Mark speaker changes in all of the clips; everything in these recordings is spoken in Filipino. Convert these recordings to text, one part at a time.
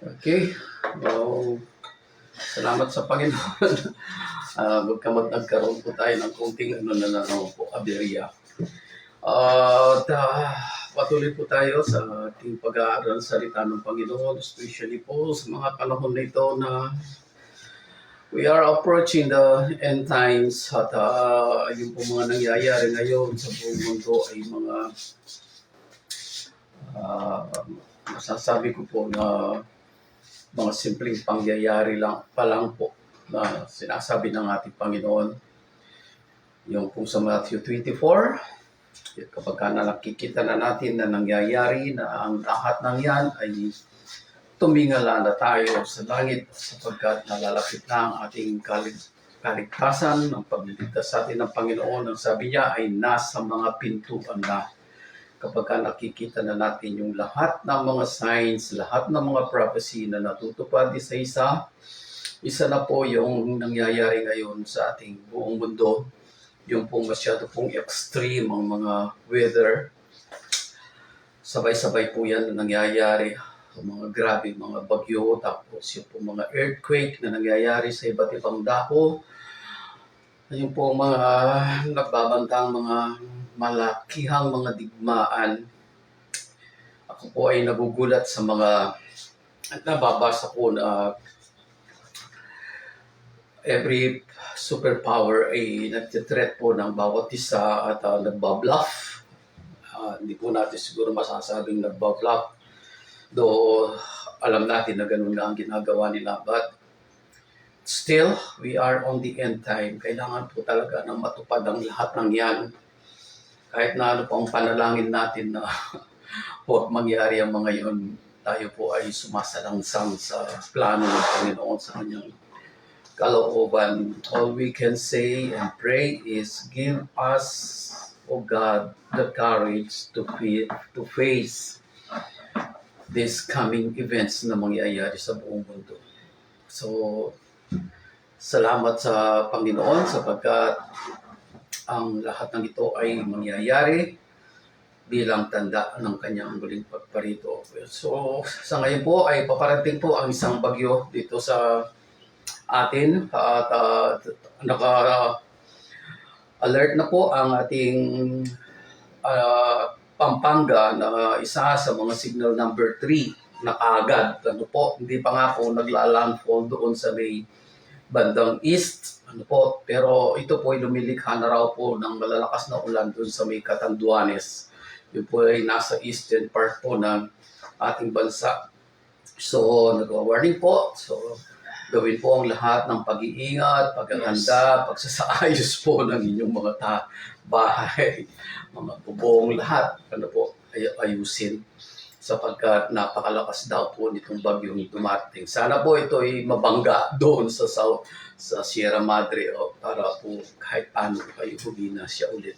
Speaker 1: Okay. Well, salamat sa Panginoon. Nagkaroon po tayo ng konting po, aberya. Patuloy po tayo sa ating pag-aaral ng salita ng Panginoon, especially po sa mga panahon na ito na we are approaching the end times at yung po mga nangyayari ngayon sa buong mundo ay mga masasabi ko po na mga simpleng pangyayari lang pa lang po na sinasabi ng ating Panginoon. Yung po sa Matthew 24, kapag nakikita na natin na nangyayari na ang lahat ng yan ay tumingala na tayo sa langit sapagkat nalalapit na ang ating kaligtasan, ang pagliligtas sa atin ng Panginoon. Ang sabi niya ay nasa mga pintuan na. Kapag nakikita na natin yung lahat ng mga signs, lahat ng mga prophecy na natutupad isa-isa, isa na po yung nangyayari ngayon sa ating buong mundo. Yung pong masyado pong extreme ang mga weather. Sabay-sabay po yan na nangyayari. Mga grabe, mga bagyo, tapos yung pong mga earthquake na nangyayari sa iba't ibang dako. Yung pong mga nagbabantang mga malakihang mga digmaan. Ako po ay nagugulat sa mga nababasa ko na every superpower ay nagtitreat po ng bawat isa at nagbabluff. Hindi po natin siguro masasabing nagbabluff. Though alam natin na ganun na ang ginagawa nila. But still, we are on the end time. Kailangan po talaga na matupad ang lahat ng yan. Kahit na ano pang panalangin natin na huwag mangyari ang mga yun, tayo po ay sumasalangsang sa plano ng Panginoon sa kanyang kalooban. All we can say and pray is, give us, O God, the courage to face these coming events na mangyayari sa buong mundo. So, salamat sa Panginoon sapagkat ang lahat ng ito ay mangyayari bilang tanda ng kanyang muling pagparito. So, sa ngayon po ay paparating po ang isang bagyo dito sa atin at naka-alert na po ang ating Pampanga na isa sa mga signal number 3 na kaagad. Ano po, hindi pa nga po nagla-landfall doon sa may bandang east. Ano po, pero ito po ay lumilikha na raw po ng malalakas na ulan doon sa may Catanduanes. Yun po ay nasa eastern part po ng ating bansa. So, nag-warning po. So, gawin po ang lahat ng pag-iingat, paghahanda, pagsasaayos po ng inyong mga bahay, mga bubong, lahat. Ano po, ayusin sapagkat napakalakas daw po nitong bagyong dumating. Sana po ito ay mabangga doon sa South, sa Sierra Madre para po kahit paano kayo humina siya ulit.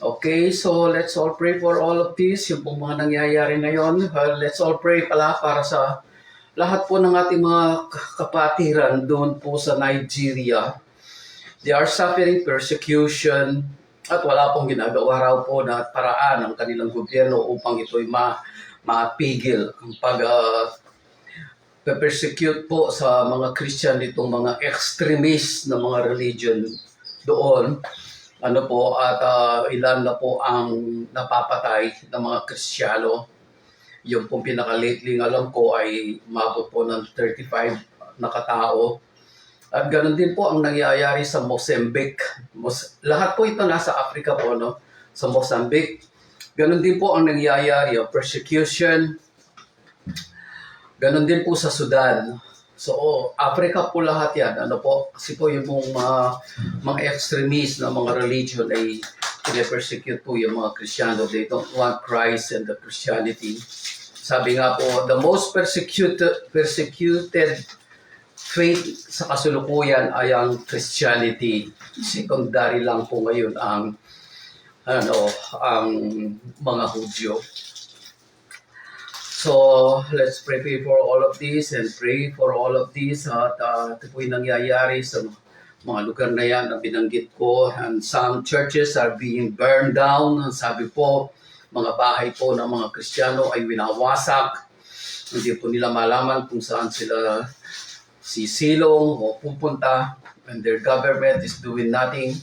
Speaker 1: Okay, so let's all pray for all of this, yung pong mga nangyayari ngayon. Let's all pray pala para sa lahat po ng ating mga kapatiran doon po sa Nigeria. They are suffering persecution at wala pong ginagawa raw po na paraan ng kanilang gobyerno upang ito'y mapigil ang persecute po sa mga Christian itong mga extremist na mga religion doon. Ano po, at ilan na po ang napapatay ng mga Kristiyano. Yung pong pinaka-lately alam ko ay umabot po ng 35 na katao. At ganoon din po ang nangyayari sa Mozambique. Lahat po ito nasa Africa po, no? Sa Mozambique. Ganoon din po ang nangyayari, persecution. Ganoon din po sa Sudan. So, Africa po lahat yan. Ano po? Kasi po yung mga extremist na mga religion ay pine-persecute po yung mga Kristiyano. They don't want Christ and the Christianity. Sabi nga po, the most persecuted faith sa kasulukuyan ay ang Christianity. Secondary lang po ngayon ang mga Hudyo. So, let's pray for all of this and pray for all of this. At ito po yung nangyayari sa mga lugar na yan na binanggit ko. And some churches are being burned down. Sabi po, mga bahay po ng mga Kristiyano ay winawasak. Hindi po nila malaman kung saan sila sisilong o pupunta, and their government is doing nothing.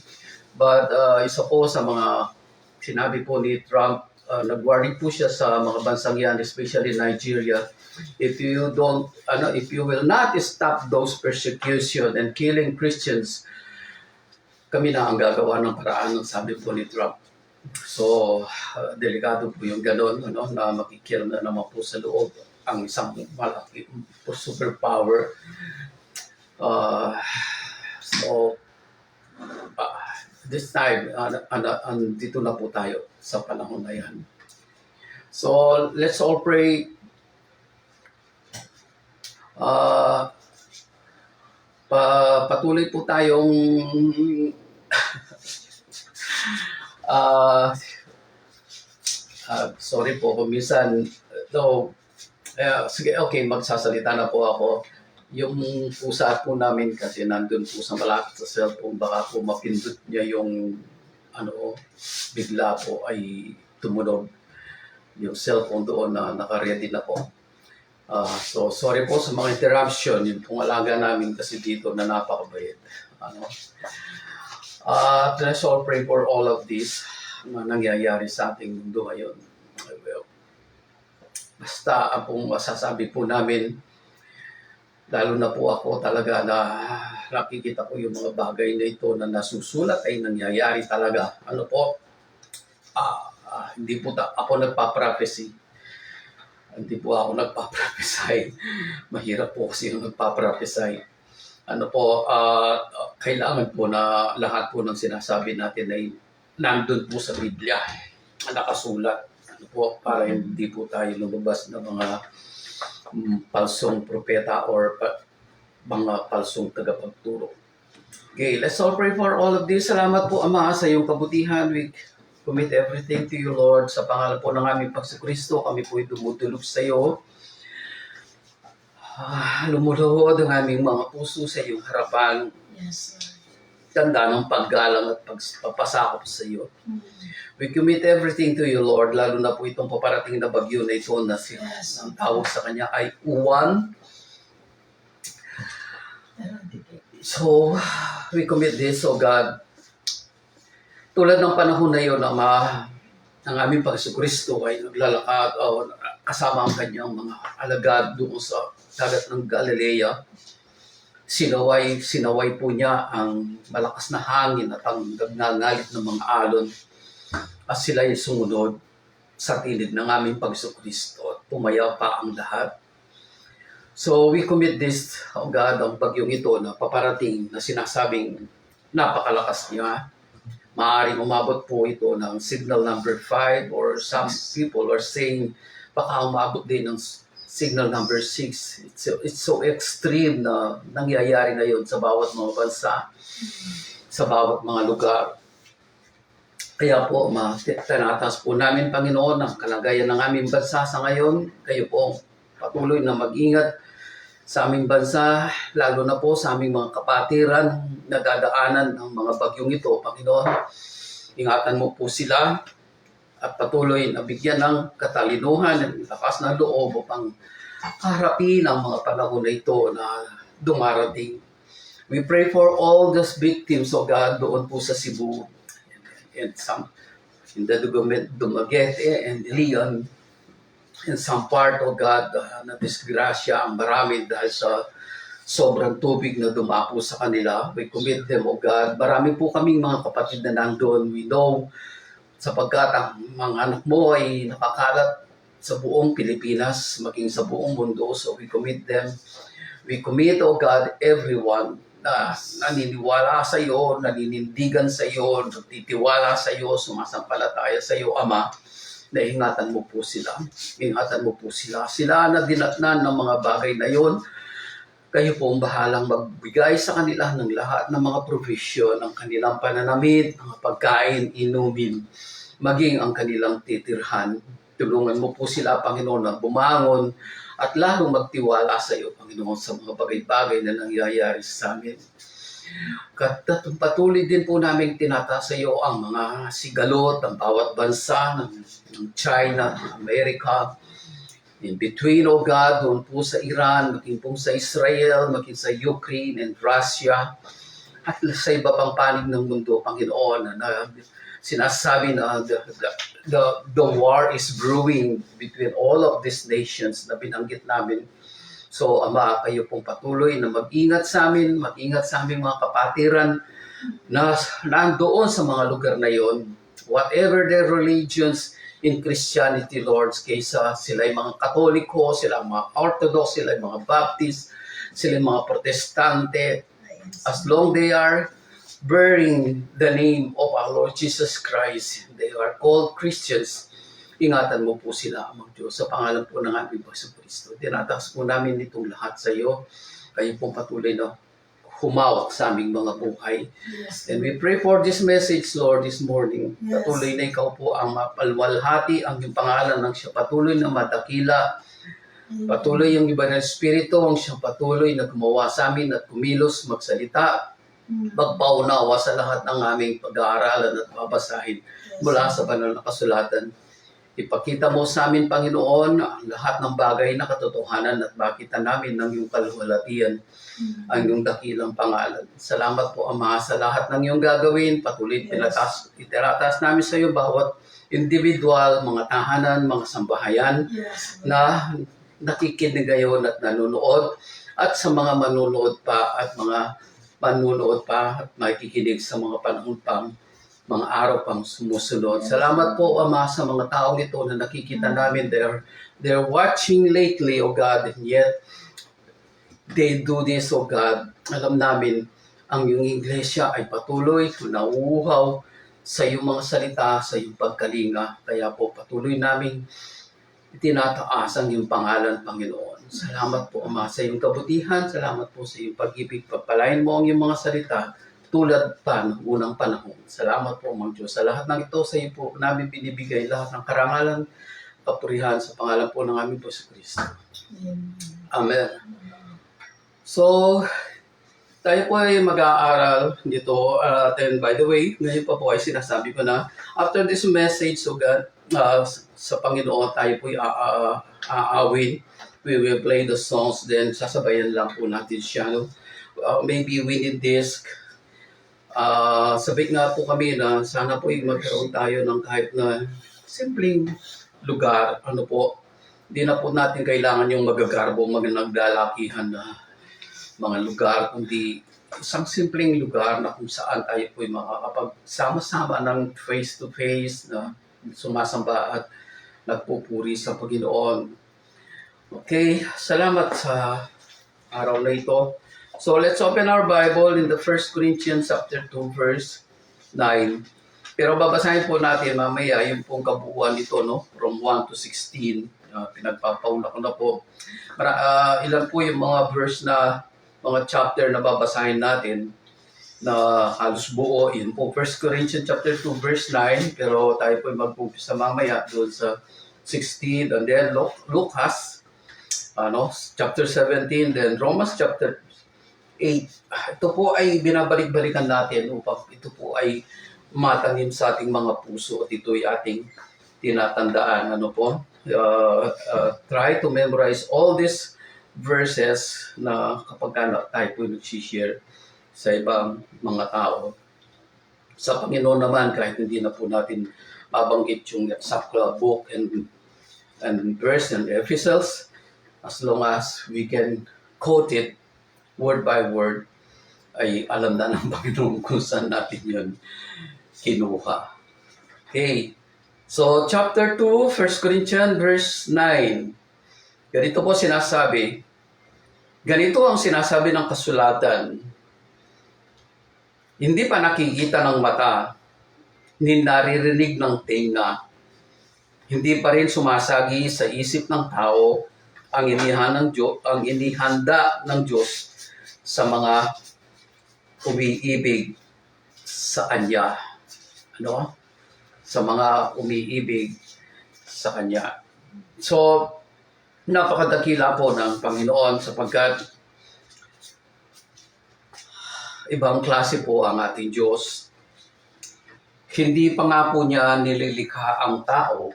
Speaker 1: But isa po sa mga sinabi po ni Trump, nag-warning po siya sa mga bansang yan, especially Nigeria, if you will not stop those persecution and killing Christians, kami na ang gagawa ng paraan, sabi po ni Trump. So, delikado po yung gano'n, na makikialam na naman po sa loob ang isang malaki superpower. So, this time, andito na po tayo sa panahon na yan. So, let's all pray. Patuloy po tayong sorry po kung minsan, sige, okay, magsasalita na po ako. Yung pusa po namin kasi nandun po sa malapit sa cellphone, baka po mapindot niya yung bigla po ay tumunog yung cellphone doon na naka-ready na po. So sorry po sa mga interruption, yung pong alaga namin kasi dito na napakabayad. Let's all pray for all of this na nangyayari sa ating mundo ngayon. Basta ang pong masasabi po namin, lalo na po ako talaga na nakikita ko yung mga bagay na ito na nasusulat ay nangyayari talaga. Hindi po ako nagpa-prophecy. Hindi po ako nagpa-prophesy. Mahirap po kasi yung nagpa-prophesy. Kailangan po na lahat po ng sinasabi natin ay nandun po sa Biblia. Nakasulat. Para hindi po tayo lumabas ng mga palsong propeta or mga palsong tagapagturo. Okay, let's all pray for all of this. Salamat po, Ama, sa iyong kabutihan. We commit everything to you, Lord. Sa pangalan po ng aming Pagsikristo, kami po ay dumudulog sa iyo. Lumuluhod ang aming mga puso sa iyong harapan.
Speaker 2: Yes, Lord.
Speaker 1: Tanda ng paggalang at pagpapasakop sa iyo. We commit everything to you, Lord, lalo na po itong paparating na bagyo na ito na ang tawag sa kanya ay Uwan. So, we commit this, oh God. Tulad ng panahon na yun, Ama, ang aming Pagsikristo ay naglalakad kasama ang kanyang mga alagad doon sa dagat ng Galilea. Sinaway po niya ang malakas na hangin at ang nagngangalit ng mga alon. At sila ay sumunod sa tinig ng aming Pagsikristo at pumaya pa ang lahat. So we commit this, oh God, ang bagyong ito na paparating na sinasabing napakalakas niya. Maaaring umabot po ito ng signal number 5 or some people are saying baka umabot din ng signal number 6. It's so extreme na nangyayari ngayon sa bawat mga bansa, sa bawat mga lugar. Kaya po, tinatas po namin, Panginoon, ang kalagayan ng aming bansa sa ngayon. Kayo po patuloy na mag-ingat sa aming bansa, lalo na po sa aming mga kapatiran na dadaanan ng mga bagyong ito, Panginoon. Ingatan mo po sila at patuloy na bigyan ng katalinuhan at lakas ng loob upang harapin ang mga panahon na ito na dumarating. We pray for all those victims, O God, doon po sa Cebu and some in the Dumaguete and Leon, in some part, O God, na disgrasya ang marami dahil sa sobrang tubig na dumapo sa kanila. We commit them, O God. Marami po kaming mga kapatid na nandun. We know, sapagkat ang mga anak mo ay nakakalat sa buong Pilipinas, maging sa buong mundo. So we commit them. We commit, O God, everyone na naniniwala sa iyo, naninindigan sa iyo, nagtitiwala sa iyo, sumasampalataya sa iyo, Ama, na ingatan mo po sila. Ingatan mo po sila. Sila na dinatnan ng mga bagay na yon. Kayo po ang bahalang magbigay sa kanila ng lahat ng mga provision, ng kanilang pananamit, mga pagkain, inumin, maging ang kanilang titirhan. Tulungan mo po sila, Panginoon, na bumangon at lalong magtiwala sa iyo, Panginoon, sa mga bagay-bagay na nangyayari sa amin. Patuloy din po namin tinataas sa iyo ang mga sigalot ng bawat bansa, ng China, ng Amerika, in between, O God, doon po sa Iran, maging po sa Israel, maging sa Ukraine and Russia, at sa iba pang panig ng mundo, Panginoon, na sinasabi na the war is brewing between all of these nations na binanggit namin. So, Ama, kayo pong patuloy na mag-ingat sa amin, mag-ingat sa aming mga kapatiran na nandoon sa mga lugar na yon. Whatever their religions in Christianity, Lord, kaysa sila ay mga Katoliko, sila ay mga Orthodox, sila ay mga Baptist, sila ay mga Protestante, as long they are bearing the name of our Lord Jesus Christ, they are called Christians. Ingatan mo po sila, Amang Diyos, sa pangalan po ng aming Panginoon Kristo. Tinataas po namin itong lahat sa iyo. Kayo pong patuloy na humawak sa aming mga buhay.
Speaker 2: Yes.
Speaker 1: And we pray for this message, Lord, this morning.
Speaker 2: Yes.
Speaker 1: Patuloy na ikaw po ang mapalwalhati ang iyong pangalan ng siya patuloy na madakila. Patuloy yung iba ng Espiritu ang siyang patuloy na gumawa sa amin at kumilos, magsalita, magpaunawa sa lahat ng aming pag-aaralan at babasahin mula sa banal na kasulatan. Ipakita mo sa amin, Panginoon, ang lahat ng bagay na katotohanan at makita namin ng iyong kaluwalhatian ang iyong dakilang pangalan. Salamat po, Ama, sa lahat ng iyong gagawin. Patuloy itinatas namin sa iyo bawat individual, mga tahanan, mga sambahayan na nakikinig ngayon at nanonood, at sa mga manunood pa at makikinig sa mga panahon pang mga araw pang sumusunod. Salamat po, Ama, sa mga taong ito na nakikita namin. They're watching lately, O God, and yet they do this, O God. Alam namin, ang iyong iglesia ay patuloy na nauuhaw sa iyong mga salita, sa iyong pagkalinga. Kaya po, patuloy namin itinataas ang iyong pangalan, Panginoon. Salamat po, Ama, sa iyong kabutihan. Salamat po sa iyong pag-ibig. Pagpalain mo ang iyong mga salita tulad pa ng unang panahon. Salamat po, Mang Diyos. Sa lahat ng ito, sa iyo po namin binibigay lahat ng karangalan, kapurihan sa pangalan po ng aming po si Kristo. Amen. So, tayo po ay mag-aaral dito. And by the way, ngayon pa po ay sinasabi ko na, after this message, so God, sa Panginoon tayo po ay aawin. We will play the songs, then sasabayan lang po natin siya. No? Maybe we need this. Sabi nga po kami na sana po magkaroon tayo ng kahit na simpleng lugar. Ano po, hindi na po natin kailangan yung magagarbo, nagdalakihan na mga lugar, kundi isang simpleng lugar na kung saan tayo po makakapagsama-sama ng face-to-face na sumasamba at nagpupuri sa Panginoon. Okay, salamat sa araw na ito. So let's open our Bible in the 1 Corinthians chapter 2 verse 9. Pero babasahin po natin mamaya yung pong kabuuan nito, no? From 1 to 16. Pinagpapauna ko na po. Ilan po yung mga verse na, mga chapter na babasahin natin na halos buo. Yun po 1 Corinthians chapter 2 verse 9. Pero tayo po mag-umpisa mamaya doon sa 16. And then Lucas chapter 17. Then Romans chapter 8. Ito po ay binabalik-balikan natin upang ito po ay matangin sa ating mga puso at ito ay ating tinatandaan. Try to memorize all these verses na kapag tayo po nag-share sa ibang mga tao. Sa Panginoon naman, kahit hindi na po natin mabanggit yung exact book and verse and epistles, as long as we can quote it word by word, ay alam na ng Panginoon kung saan natin yun kinuha. Okay. So, chapter 2, 1 Corinthians, verse 9. Ganito po sinasabi. Ganito ang sinasabi ng kasulatan. Hindi pa nakikita ng mata, hindi naririnig ng tenga, hindi pa rin sumasagi sa isip ng tao ang inihanda ng Diyos sa mga umiibig sa Kanya. Sa mga umiibig sa Kanya. So, napakadakila po ng Panginoon sapagkat ibang klase po ang ating Diyos. Hindi pa nga po niya nililikha ang tao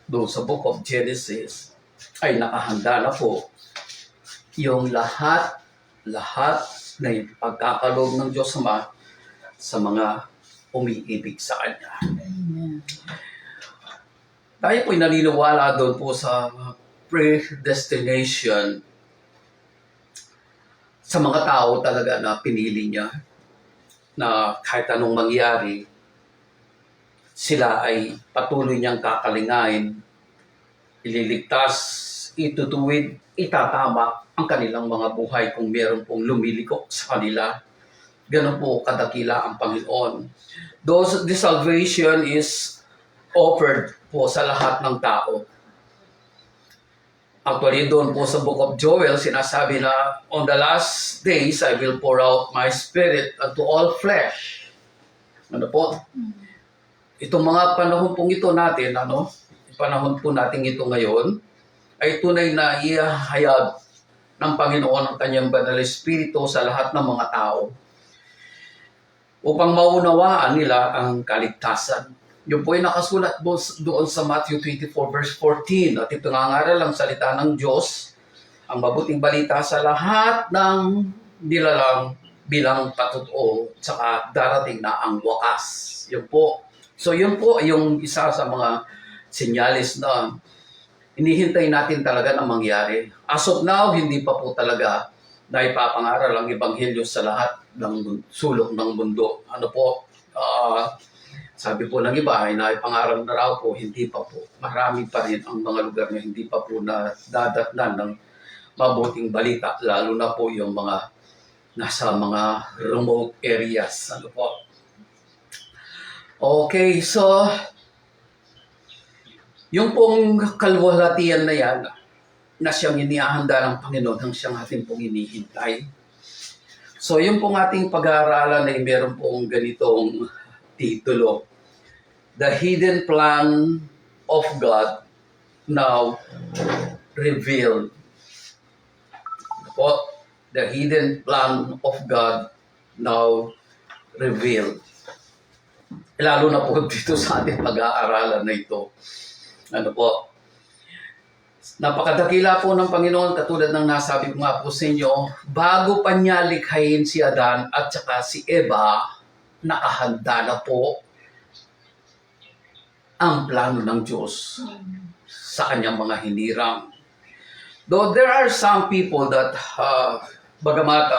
Speaker 1: doon sa Book of Genesis. ay nakahanda na po yung lahat na pagkakaloob ng Diyos Ama sa mga umiibig sa Kanya.
Speaker 2: Amen.
Speaker 1: Tayo po'y naniniwala doon po sa predestination sa mga tao talaga na pinili niya na kahit anong mangyari, sila ay patuloy niyang kakalingain, ililigtas, itutuwid, itatama ang kanilang mga buhay kung meron pong lumilikok sa kanila. Ganun po kadakila ang Panginoon. The salvation is offered po sa lahat ng tao. Actually, doon po sa Book of Joel, sinasabi na, on the last days, I will pour out my spirit unto all flesh. Ano po? Itong mga panahon pong ito natin, panahon po natin ito ngayon, ay tunay na ihahayag ng Panginoon ang kanyang banal na espiritu sa lahat ng mga tao upang maunawaan nila ang kaligtasan. Yun po ay nakasulat doon sa Matthew 24 verse 14 at ipinangaral ang salita ng Diyos, ang mabuting balita sa lahat ng nilalang bilang patotoo tsaka darating na ang wakas. Yun po. So yun po yung isa sa mga sinyalis na inihintay natin talaga na mangyari. As of now, hindi pa po talaga na ipapangaral ang Ebanghelyo sa lahat ng sulok ng mundo. Ano po, sabi po ng iba ay naipangaral na raw po, hindi pa po. Marami pa rin ang mga lugar na hindi pa po na dadatnan ng mabuting balita, lalo na po yung mga nasa mga remote areas. Ano po. Okay, so yung pong kalwalhatian na yan, na siyang inihahanda ng Panginoon hanggang siyang ating pong inihintay. So yung pong ating pag-aaralan ay meron pong ganitong titulo, The Hidden Plan of God Now Revealed. Po, The Hidden Plan of God Now Revealed. Lalo na po dito sa ating pag-aaralan na ito. Ano po? Napakadakila po ng Panginoon, katulad ng nasabi ko nga po sa inyo, bago pa niya likhain si Adan at saka si Eva, nakahanda na po ang plano ng Diyos sa kanyang mga hinirang. Though there are some people that, bagamat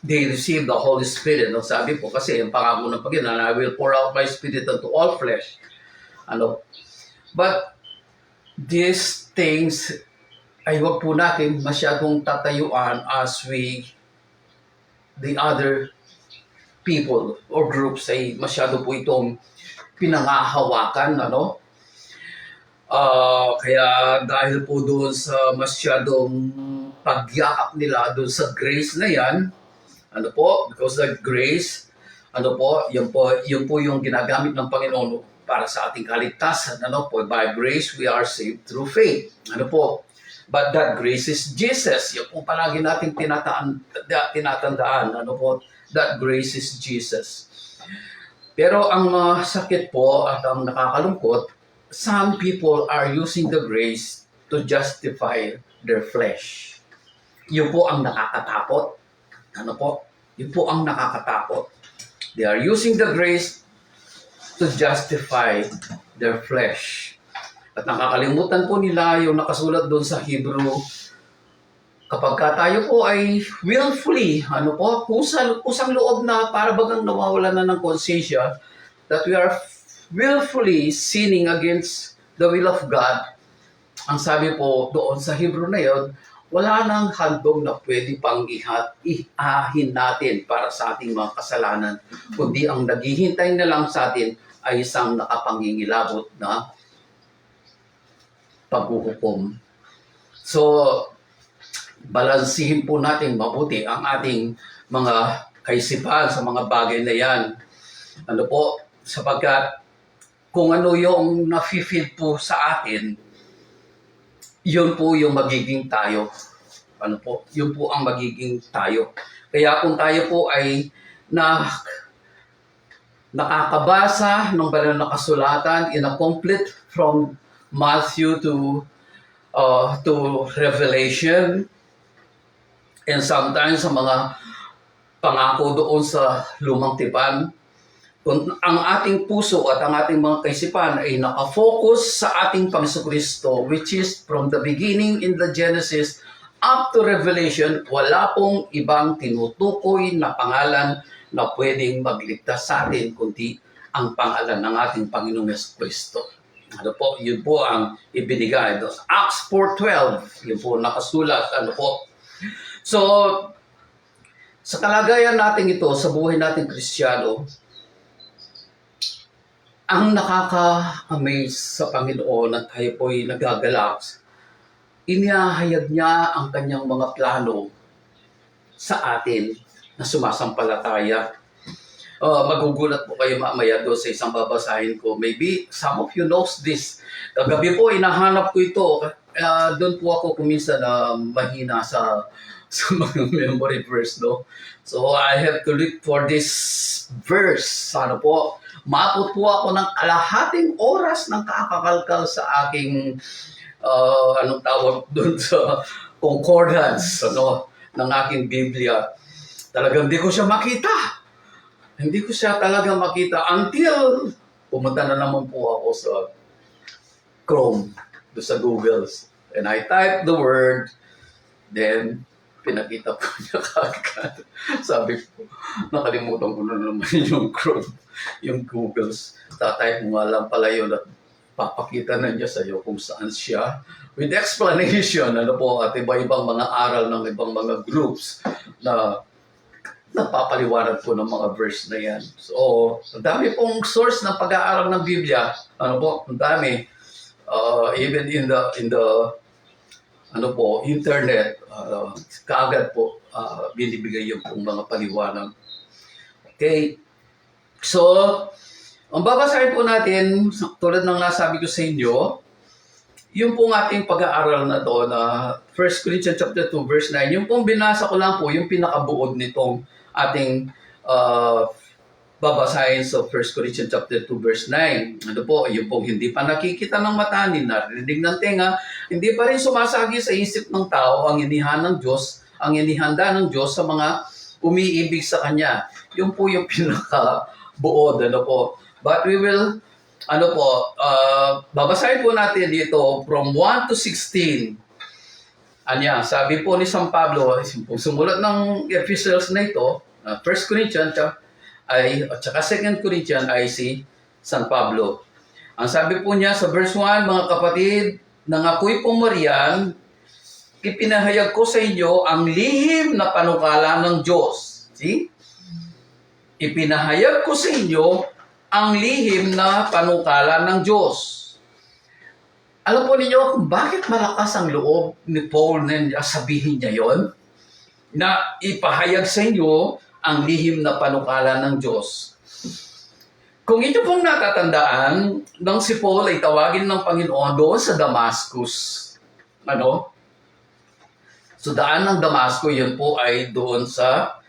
Speaker 1: they receive the Holy Spirit, no? Sabi po kasi, ang pangako ng Panginoon, I will pour out my Spirit unto all flesh. But these things ay huwag po natin masyadong tatayuan as the other people or groups ay masyado po itong pinangahawakan, kaya dahil po doon sa masyadong pagyakap nila doon sa grace na yan, because the grace, yun po yung ginagamit ng Panginoon para sa ating kaligtasan. By grace we are saved through faith. But that grace is Jesus. Yun po palagi natin tinatandaan. That grace is Jesus. Pero ang sakit po at ang nakakalungkot, some people are using the grace to justify their flesh. Yun po ang nakakatakot. Yun po ang nakakatakot. They are using the grace to justify their flesh. At nakakalimutan po nila yung nakasulat doon sa Hebrew, kapag tayo po ay willfully, kusang loob na para bagang nawawala na ng konsensya, that we are willfully sinning against the will of God. Ang sabi po doon sa Hebrew na yun, wala nang handog na pwede pang ihahin natin para sa ating mga kasalanan, kundi ang naghihintay na lang sa atin ay isang nakapangingilabot na paghuhukom. So, balansihin po natin mabuti ang ating mga kaisipan sa mga bagay na yan. Sapagkat kung ano yung nafe-feel po sa atin, yun po yung magiging tayo. Yun po ang magiging tayo. Kaya kung tayo po ay nakakabasa ng banal na kasulatan in a complete from Matthew to to Revelation, and sometimes sa mga pangako doon sa lumang tipan. Kung ang ating puso at ang ating mga kaisipan ay nakafocus sa ating Panginoon Kristo, which is from the beginning in the Genesis up to Revelation, wala pong ibang tinutukoy na pangalan na pwedeng magligtas sa atin kundi ang pangalan ng ating Panginoong Kristo. Ano po, yun po ang ibinigay. Acts 4:12, yun po nakasulat. Ano po. So, sa kalagayan natin ito, sa buhay natin Kristiyano, ang nakaka-amaze sa Panginoon at tayo po'y nagagalak, inihahayag niya ang kanyang mga plano sa atin na sumasampalataya. Magugulat po kayo mamaya doon sa isang babasahin ko. Maybe some of you knows this. Kagabi po, inahanap ko ito. Doon po ako kuminsan na mahina sa mga memory verse, no? So, I have to look for this verse. Sana po, maabot po ako ng kalahating oras ng kakakalkal sa aking, anong tawag doon sa concordance, ano, ng aking Biblia. Talagang hindi ko siya makita. Hindi ko siya talaga makita until pumunta na naman po ako sa Chrome, doon sa Google. And I typed the word, then pinakita ko niya kagad. Sabi ko, nakalimutan ko na naman yung Chrome, yung Google. Tatype mo nga lang pala yun at papakita na niya sa iyo kung saan siya. With explanation, ano po, at iba-ibang mga aral ng ibang mga groups na napapaliwanag po ng mga verse na yan. So, ang dami pong source ng pag-aaral ng Biblia. Ano po, ang dami. Even in the ano po, internet, kaagad po binibigay yung pong mga paliwanag. Okay. So, ang babasahin po natin, tulad ng nasabi ko sa inyo, yung pong ating pag-aaral na to na 1 Corinthians chapter 2 verse 9, yung pong binasa ko lang po, yung pinakabuod nitong ating babasahin sa 1 Corinthians chapter 2 verse 9. Ano po, yung pong hindi pa nakikita ng mata, hindi narinig ng tenga, hindi pa rin sumasagi sa isip ng tao ang inihan ng Diyos, ang inihanda ng Diyos sa mga umiibig sa Kanya. Yung po yung pinakabuod, ano po. But we will, ano po, babasahin po natin dito from 1 to 16. Anya, sabi po ni San Pablo, sumulat ng epistles na ito, 1 Corinthians ay, at saka 2 Corinthians ay si San Pablo. Ang sabi po niya sa verse 1, mga kapatid, nang ako'y pumariyan, ipinahayag ko sa inyo ang lihim na panukala ng Diyos. See? Ipinahayag ko sa inyo ang lihim na panukala ng Diyos. Alam po ninyo kung bakit malakas ang loob ni Paul na sabihin niya yon? Na ipahayag sa inyo ang lihim na panukala ng Diyos. Kung ito pong natatandaan, nang si Paul ay tawagin ng Panginoon doon sa Damascus. Ano? So daan ng Damascus, yun po ay doon sa,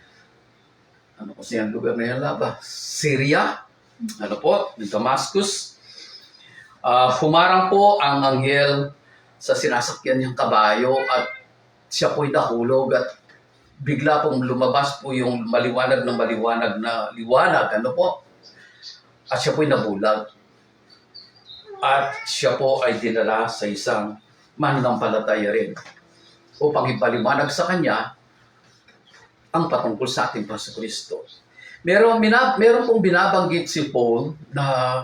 Speaker 1: ano po siyang lugar na yan ba? Syria. Ano po? Damascus. Humarang po ang anghel sa sinasakyan niyang kabayo at siya po'y nahulog at bigla pong lumabas po yung maliwanag na liwanag. Ano po? At siya po'y nabulag. At siya po ay dinala sa isang mananampalataya rin upang ipaliwanag sa kanya ang patungkol sa ating Panginoon Kristo. Meron pong binabanggit si Paul na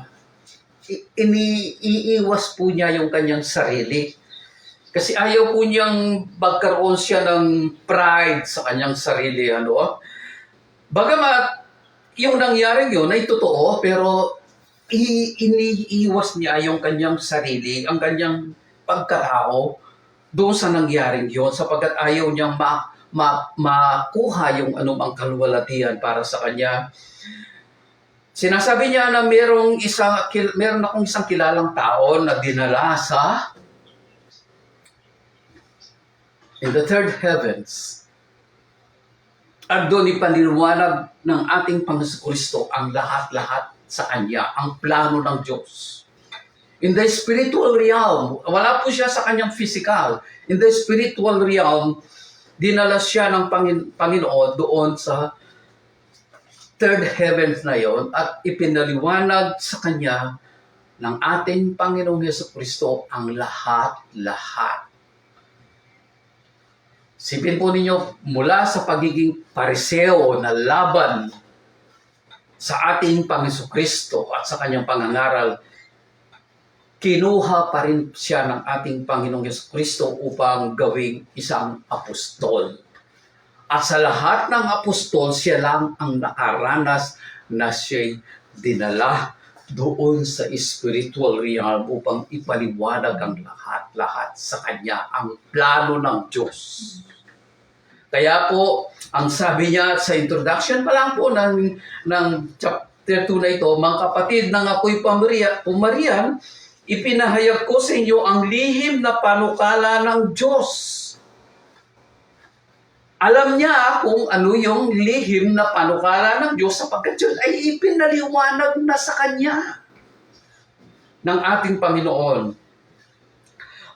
Speaker 1: iniiwas po niya yung kanyang sarili. Kasi ayaw po niyang magkaroon siya ng pride sa kanyang sarili. Ano? Bagamat yung nangyaring yun ay totoo, pero iniiwas niya yung kanyang sarili, ang kanyang pagkatao doon sa nangyaring yun, sapagkat ayaw niyang makuha yung anumang kaluwalhatian para sa kanya. Sinasabi niya na meron akong isang kilalang tao na dinala sa in the third heavens. At doon ipaliliwanag ng ating Panginoon Kristo ang lahat-lahat sa Kanya, ang plano ng Diyos. In the spiritual realm, wala po siya sa kanyang physical. In the spiritual realm, dinala siya ng Panginoon doon sa third heavens na yon at ipinaliwanag sa kanya ng ating Panginoong Jesucristo ang lahat-lahat. Sipin po ninyo, mula sa pagiging pariseo na laban sa ating Panginoong Jesucristo at sa kanyang pangangaral, kinuha pa rin siya ng ating Panginoong Jesucristo upang gawing isang apostol. At sa lahat ng apostol, siya lang ang nakaranas na siya'y dinala doon sa spiritual realm upang ipaliwanag ang lahat-lahat sa kanya, ang plano ng Diyos. Kaya po, ang sabi niya sa introduction pa lang po ng chapter 2 na ito, mga kapatid ng ako'y pumarian, ipinahayag ko sa inyo ang lihim na panukala ng Diyos. Alam niya kung ano yung lihim na panukala ng Diyos sapagkat yun ay ipinaliwanag na sa Kanya ng ating Panginoon.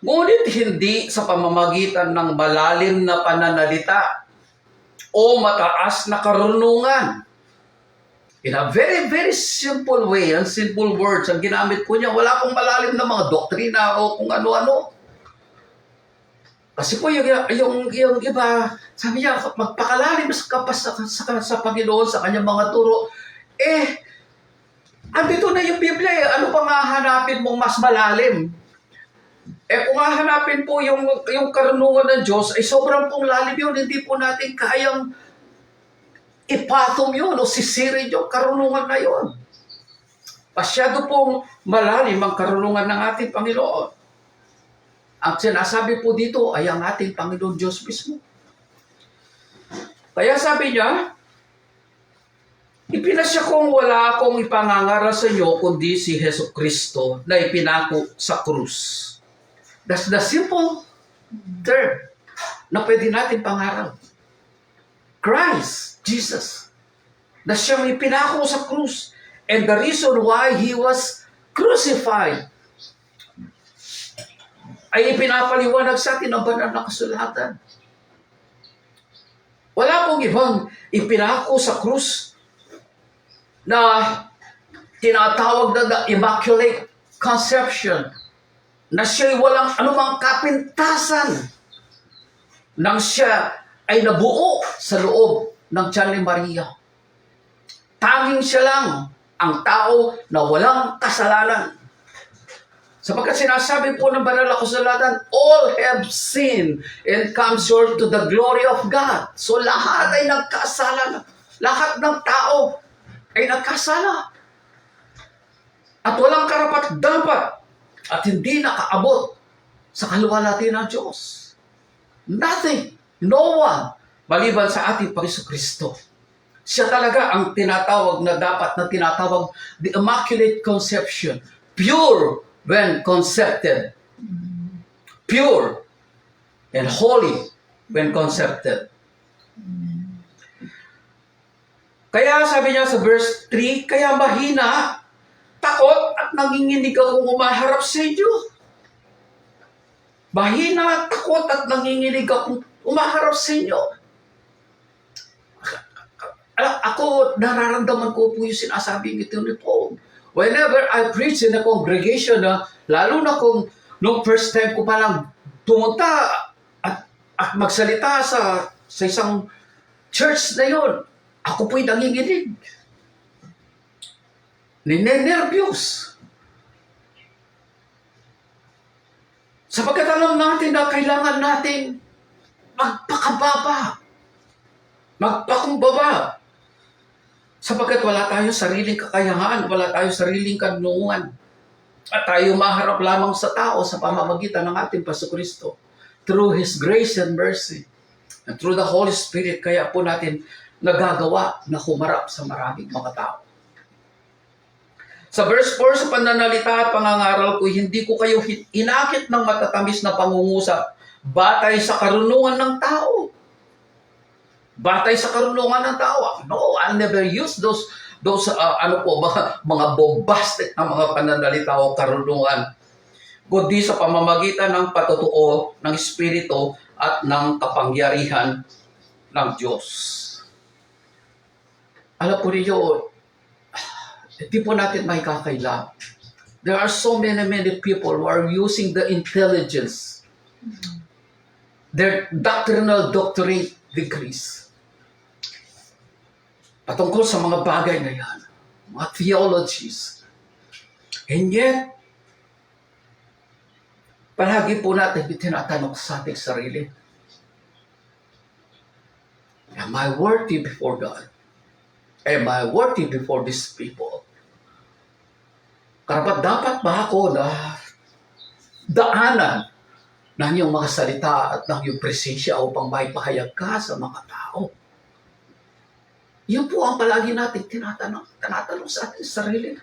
Speaker 1: Ngunit hindi sa pamamagitan ng malalim na pananalita o mataas na karunungan. In a very, very simple way, and simple words, ang ginamit ko niya, wala pong malalim na mga doktrina o kung ano-ano. Kasi po yung iba, sabi niya, magpakalalim sa Panginoon, sa kanyang mga turo. Andito na yung Biblia eh. Ano pang hahanapin mong mas malalim? Kung hahanapin po yung karunungan ng Diyos, ay sobrang pong lalim yun. Hindi po natin kayang ipatom yun o sisirin yung karunungan na yun. Masyado pong malalim ang karunungan ng ating Panginoon. Ang sinasabi po dito ay ang ating Panginoon Diyos mismo. Kaya sabi niya, ipinasya kong wala akong ipangangaral sa inyo kundi si Jesucristo na ipinako sa krus. That's the simple term na pwede natin pangaral. Christ, Jesus, na siyang ipinako sa krus. And the reason why He was crucified ay ipinapaliwanag sa atin ang banal na kasulatan. Wala pong ibang ipinako sa krus na tinatawag na the Immaculate Conception, na siya'y walang anumang kapintasan nang siya ay nabuo sa loob ng tiyan ni Maria. Tanging siya lang ang tao na walang kasalanan. Sapagkat sinasabi po ng banal na kasulatan, all have sinned and come short to the glory of God. So lahat ay nagkasala. Lahat ng tao ay nagkasala. At walang karapat-dapat at hindi nakaabot sa kaluwalhati ng Diyos. Nothing, no one, maliban sa ating Panginoon Kristo. Siya talaga ang tinatawag na dapat na tinatawag the Immaculate Conception. Pure when concepted. Pure and holy when concepted. Kaya sabi niya sa verse 3, kaya mahina, takot at nanginginig akong umaharap sa inyo. Mahina, takot at nanginginig akong umaharap sa inyo. Ako, nararamdaman ko po yung sinasabing ito ni Paul. Whenever I preach in a congregation, lalo na kung nung first time ko palang pumunta at magsalita sa isang church na yun, ako po'y nanginginig. Ninenervyos. Sapagkat alam natin na kailangan natin magpakumbaba. Sapagkat wala tayong sariling kakayahan, wala tayong sariling kanungan. At tayo maharap lamang sa tao sa pamamagitan ng ating Jesucristo. Through His grace and mercy. And through the Holy Spirit, kaya po natin nagagawa na humarap sa maraming mga tao. Sa verse 4, sa pananalita at pangangaral ko, hindi ko kayo inakit ng matatamis na pangungusap batay sa karunungan ng tao. Batay sa karunungan ng tao. No, I'll never use those those, mga bombastic na mga pananalita o karunungan, kundi sa pamamagitan ng patutuo ng Espiritu at ng kapangyarihan ng Diyos. Alam po ninyo, hindi po natin may kakaila. There are so many people who are using the intelligence, their doctrinal doctorate degrees, patungkol sa mga bagay na yan, mga theologies. And yet, palagi po natin tinatanong sa ating sarili, am I worthy before God? Am I worthy before these people? Karapat dapat ba ako na daanan ng iyong mga salita at ng iyong presensya upang maipahayag ka sa mga tao? Yan po ang palagi natin tinatanong sa ating sarili.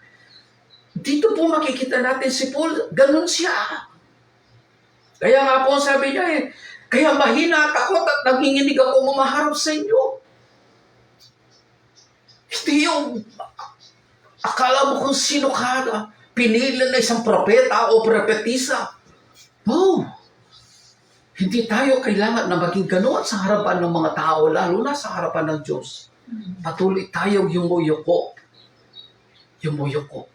Speaker 1: Dito po makikita natin si Paul, ganun siya. Kaya nga po sabi niya kaya mahina at takot at nanginginig ako maharap sa inyo. Hindi yung akala mo kung sino ka na pinili na isang propeta o propetisa. No. Hindi tayo kailangan na maging ganoon sa harapan ng mga tao, lalo na sa harapan ng Diyos. Patuloy tayong yumuyuko. Yumuyuko.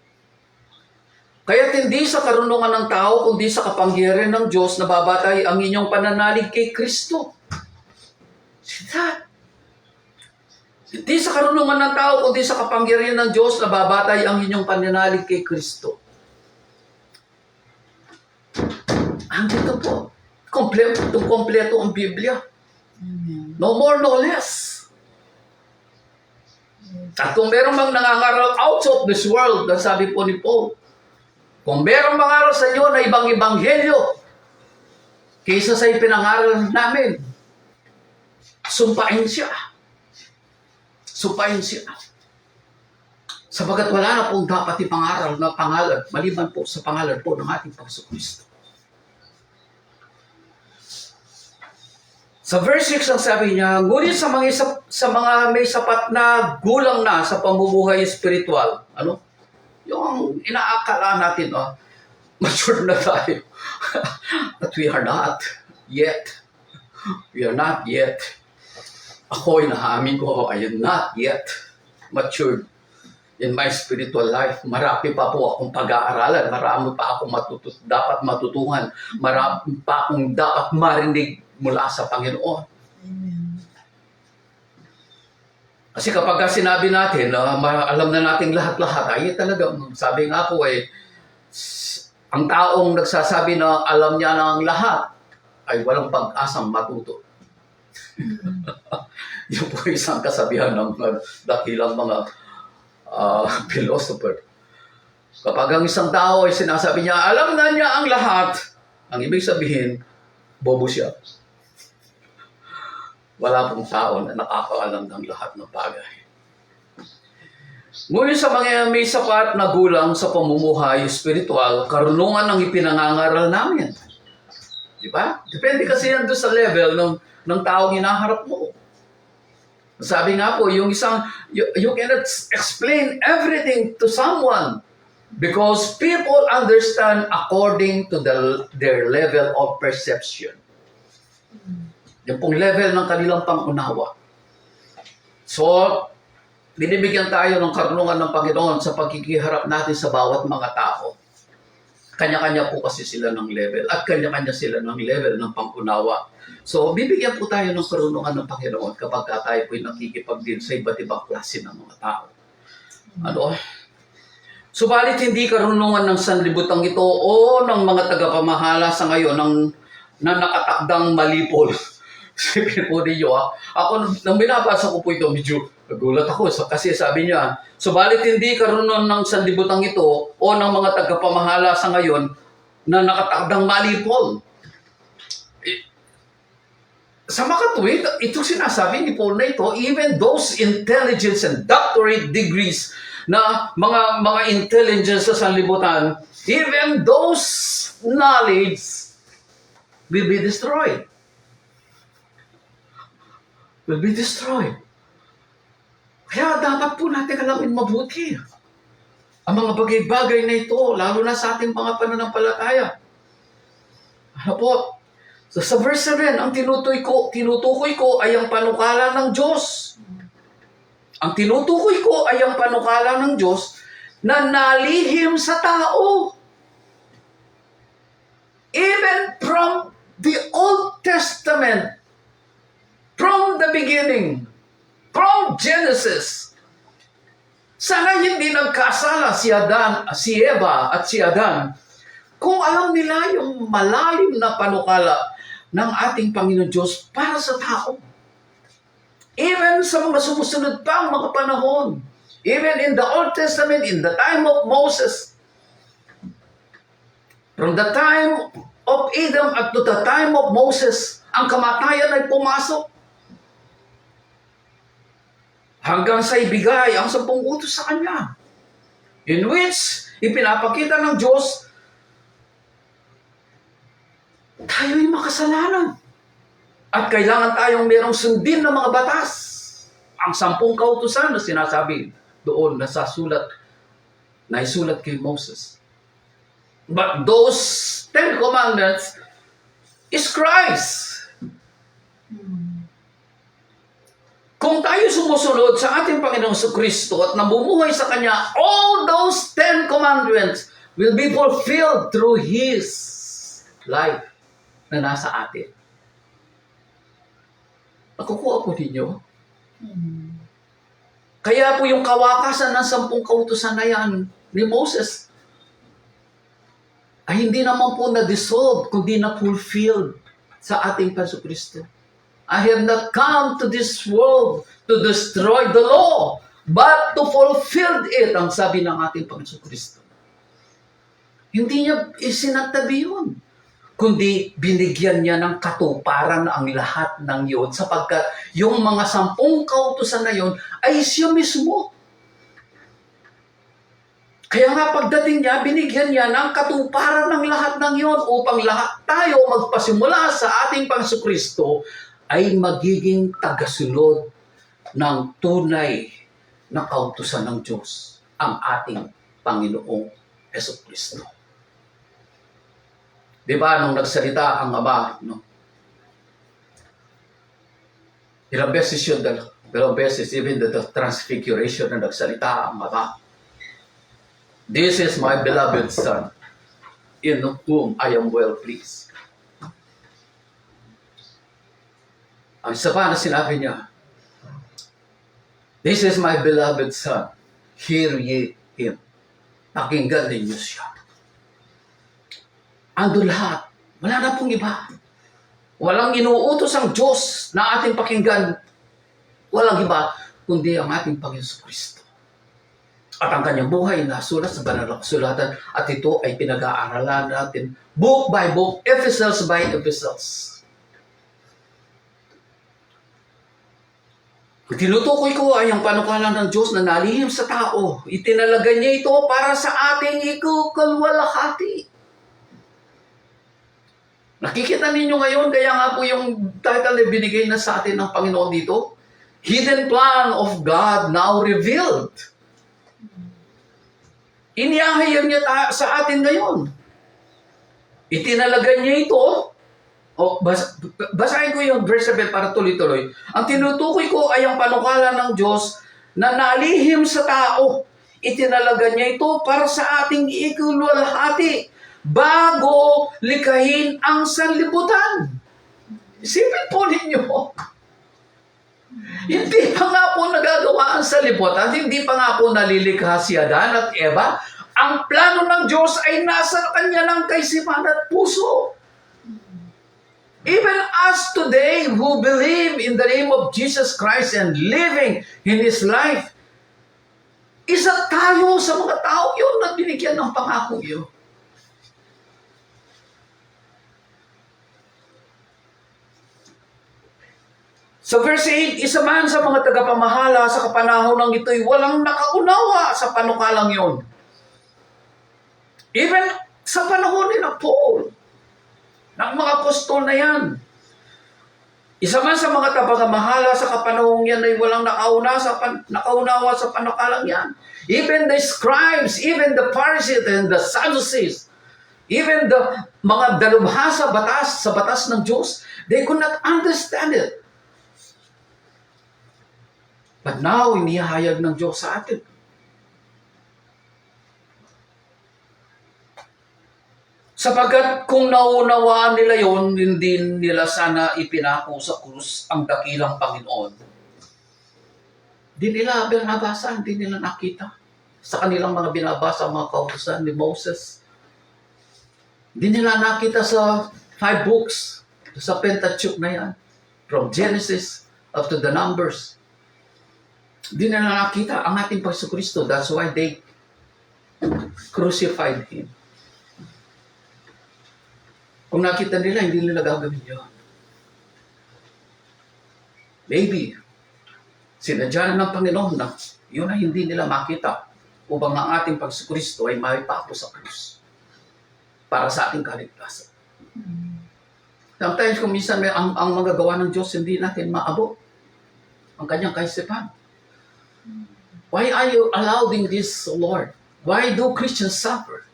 Speaker 1: Kaya't hindi sa karunungan ng tao, kundi sa kapangyarihan ng Diyos, nababatay ang inyong pananalig kay Kristo. See that? Hindi sa karunungan ng tao, kundi sa kapangyarihan ng Diyos, nababatay ang inyong pananalig kay Kristo. Ang dito po, kompleto ang Biblia. No more, no less. At kung merong mga nangangaral out of this world, ang sabi po ni Paul, kung merong mangaral sa inyo na ibang ebanghelyo kaysa sa ipinangaral namin, sumpain siya. Sumpain siya. Sabagat wala na pong dapat ipangaral na pangalan, maliban po sa pangalan po ng ating Panginoon Kristo. Sa verse 6 ang sabi niya, ngunit sa mga may sapat na gulang na sa pamumuhay espiritual, yung inaakala natin, mature na tayo. But we are not yet. We are not yet. Ako, inahamin ko, I am not yet matured in my spiritual life. Marami pa po akong pag-aaralan. Marami pa akong dapat matutuhan. Marami pa akong dapat marinig mula sa Panginoon.
Speaker 2: Amen.
Speaker 1: Kasi kapag sinabi natin, alam na natin lahat-lahat, ay talaga, sabi nga po ang taong nagsasabi na alam niya ng lahat, ay walang pag-asang matuto. Yung po isang kasabihan ng dakilang mga philosopher. Kapag ang isang tao ay sinasabi niya, alam na niya ang lahat, ang ibig sabihin, bobo siya. Wala pong tao na nakakaalam ng lahat ng bagay. Ngunit sa mga may sapat na gulang sa pamumuhay espiritual, karunungan ang ipinangangaral namin. Di ba? Depende kasi yan doon sa level ng taong hinaharap mo. Sabi nga po, you cannot explain everything to someone because people understand according to their level of perception. Yung pong level ng kanilang pangunawa. So, binibigyan tayo ng karunungan ng Panginoon sa pagkikiharap natin sa bawat mga tao. Kanya-kanya po kasi sila ng level at kanya-kanya sila ng level ng pangunawa. So, bibigyan po tayo ng karunungan ng Panginoon kapag tayo po'y nakikipagdeal sa iba't ibang klase ng mga tao. Subalit hindi karunungan ng sanlibutan ito o ng mga tagapamahala sa ngayon na nakatakdang malipol. Sabi po ninyo, ako, nang binabasa ko po ito, medyo nagulat ako. Kasi sabi niya, subalit hindi karunungan ng sanlibutan ito o ng mga tagapamahala sa ngayon na nakatakdang malipol. Sa makatuwid, itong sinasabi ni Paul na ito, even those intelligence and doctorate degrees na mga intelligence sa sanlibutan, even those knowledge will be destroyed. Will be destroyed. Kaya dapat po natin alamin mabuti ang mga bagay-bagay na ito, lalo na sa ating mga pananampalataya. Ano po? So, sa verse 7, ang tinutukoy ko ay ang panukala ng Diyos. Ang tinutukoy ko ay ang panukala ng Diyos na nalihim sa tao. Even from the Old Testament, from the beginning, from Genesis, sana hindi nagkasala si Eva at si Adan kung alam nila yung malalim na panukala ng ating Panginoon Diyos para sa tao. Even sa mga sumusunod pang mga panahon, even in the Old Testament, in the time of Moses, from the time of Adam at to the time of Moses, ang kamatayan ay pumasok. Hanggang sa ibigay ang 10 utos sa kanya. In which, ipinapakita ng Diyos, tayo'y makasalanan. At kailangan tayong merong sundin ng mga batas. Ang 10 kautusan na sinasabi doon na sa sulat, na isulat kay Moses. But those 10 commandments is Christ. Kung tayo sumusunod sa ating Panginoong Kristo at namumuhay sa Kanya, all those 10 commandments will be fulfilled through His life na nasa atin. Nakukuha po ninyo? Kaya po yung kawakasan ng 10 kautusan na yan ni Moses ay hindi naman po na-dissolve, kundi na-fulfilled sa ating Panginoong Kristo. I have not come to this world to destroy the law, but to fulfill it, ang sabi ng ating Panginoon Kristo. Hindi niya isinatabi yun, kundi binigyan niya ng katuparan ang lahat ng yun, sapagkat yung mga 10 kautusan na yun ay siya mismo. Kaya nga pagdating niya, binigyan niya ng katuparan ng lahat ng yun upang lahat tayo magpasimula sa ating Panginoon Kristo ay magiging tagasunod ng tunay na kautusan ng Diyos, ang ating Panginoong Jesucristo. Di ba, nung nagsalita ang Ama, no? Ilang beses, even the transfiguration na nagsalita ang Ama. This is my beloved Son, in whom I am well pleased. Ang isa pa na sinabi niya, this is my beloved Son, hear ye Him. Pakinggan ninyo siya. Ando lahat. Wala na pong iba. Walang inuutos ang Diyos na ating pakinggan. Walang iba, kundi ang ating Panginoon Kristo. At ang kanyang buhay nasulat sa banal na kasulatan at ito ay pinag-aaralan natin book by book, epistles by epistles. Tinutukoy ko ay ang panukala ng Diyos na nalihim sa tao. Itinalaga niya ito para sa ating ikakalwalhati. Nakikita ninyo ngayon, kaya nga po yung title na binigay na sa atin ng Panginoon dito, Hidden Plan of God Now Revealed. Inihahayag niya sa atin ngayon. Itinalaga niya ito. Basahin ko yung verse 7 para tuloy-tuloy. Ang tinutukoy ko ay ang panukala ng Diyos na nalihim sa tao. Itinalaga niya ito para sa ating ikaluwalhati bago likahin ang sanlibutan. Isipin po ninyo. Hindi pa nga po nagagawa ang sanlibutan, hindi pa nga po nalilikha si Adan at Eva. Ang plano ng Diyos ay nasa kanya ng kaisipan at puso. Even us today who believe in the name of Jesus Christ and living in His life, isa tayo sa mga tao yun na binigyan ng pangako yun. Sa verse 8, isa man sa mga tagapamahala sa kapanahon ng ito'y walang nakaunawa sa panukalang yun. Even sa panahon ni Paul, ng mga apostol na yan. Isa man sa mga tagapamahala sa kapanahong yan ay walang nakaunawa sa panakalang yan. Even the scribes, even the Pharisees and the Sadducees, even the mga dalubhasa sa batas ng Diyos, they could not understand it. But now, inihayag ng Diyos sa atin. Sapagkat kung naunawaan nila yon, hindi nila sana ipinako sa krus ang dakilang Panginoon. Hindi nila binabasa, hindi nila nakita. Sa kanilang mga binabasa, mga kautusan ni Moses. Hindi nila nakita sa 5 books, sa Pentateuch na yan. From Genesis up to the Numbers. Hindi nila nakita ang ating Panginoon Kristo. That's why they crucified Him. Kung nakita nila, hindi nila gagawin yun. Maybe, sinadya ng Panginoon na yun ay hindi nila makita upang ang ating Panginoon Kristo ay maipako sa krus para sa ating kaligtasan. Sometimes, kung minsan ang mga gawa ng Diyos, hindi natin maabot ang kanyang kaisipan. Why are you allowing this, Lord? Why do Christians suffer?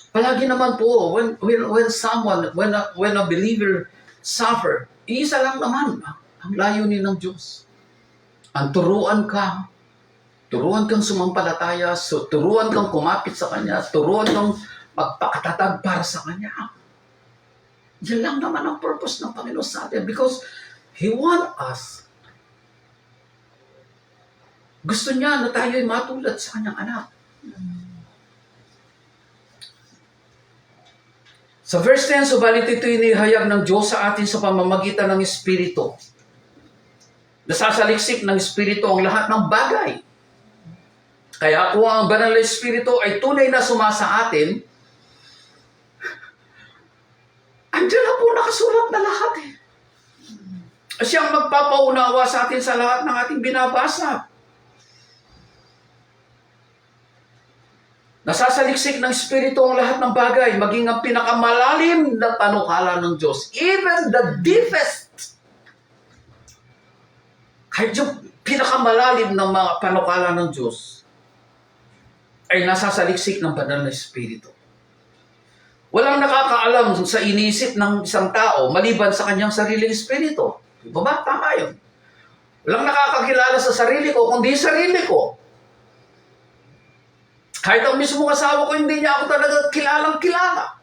Speaker 1: Palagi naman po, when a believer suffer, iisa lang naman ang layunin ng Diyos. Ang turuan kang sumampalataya, turuan kang kumapit sa Kanya, turuan kang magpakatatag para sa Kanya. Yan lang naman ang purpose ng Panginoon sa atin because He wants us. Gusto niya na tayo'y matulad sa Kanyang anak. Sa verse 10, subalit ito'y inihayag ng Diyos sa atin sa pamamagitan ng Espiritu. Nasasaliksik ng Espiritu ang lahat ng bagay. Kaya kung ang banal na Espiritu ay tunay na sumasa atin, andyan na po nakasulat na lahat eh. Siyang magpapaunawa sa atin sa lahat ng ating binabasa. Nasasaliksik ng Espiritu ang lahat ng bagay, maging ang pinakamalalim na panukala ng Diyos. Even the deepest. Kahit yung pinakamalalim ng mga panukala ng Diyos ay nasasaliksik ng banal na Espiritu. Walang nakakaalam sa inisip ng isang tao maliban sa kanyang sariling Espiritu. Di ba? Tama yun. Walang nakakakilala sa sarili ko kundi sarili ko. Kahit ang mismong asawa ko, hindi niya ako talaga kilalang-kilala.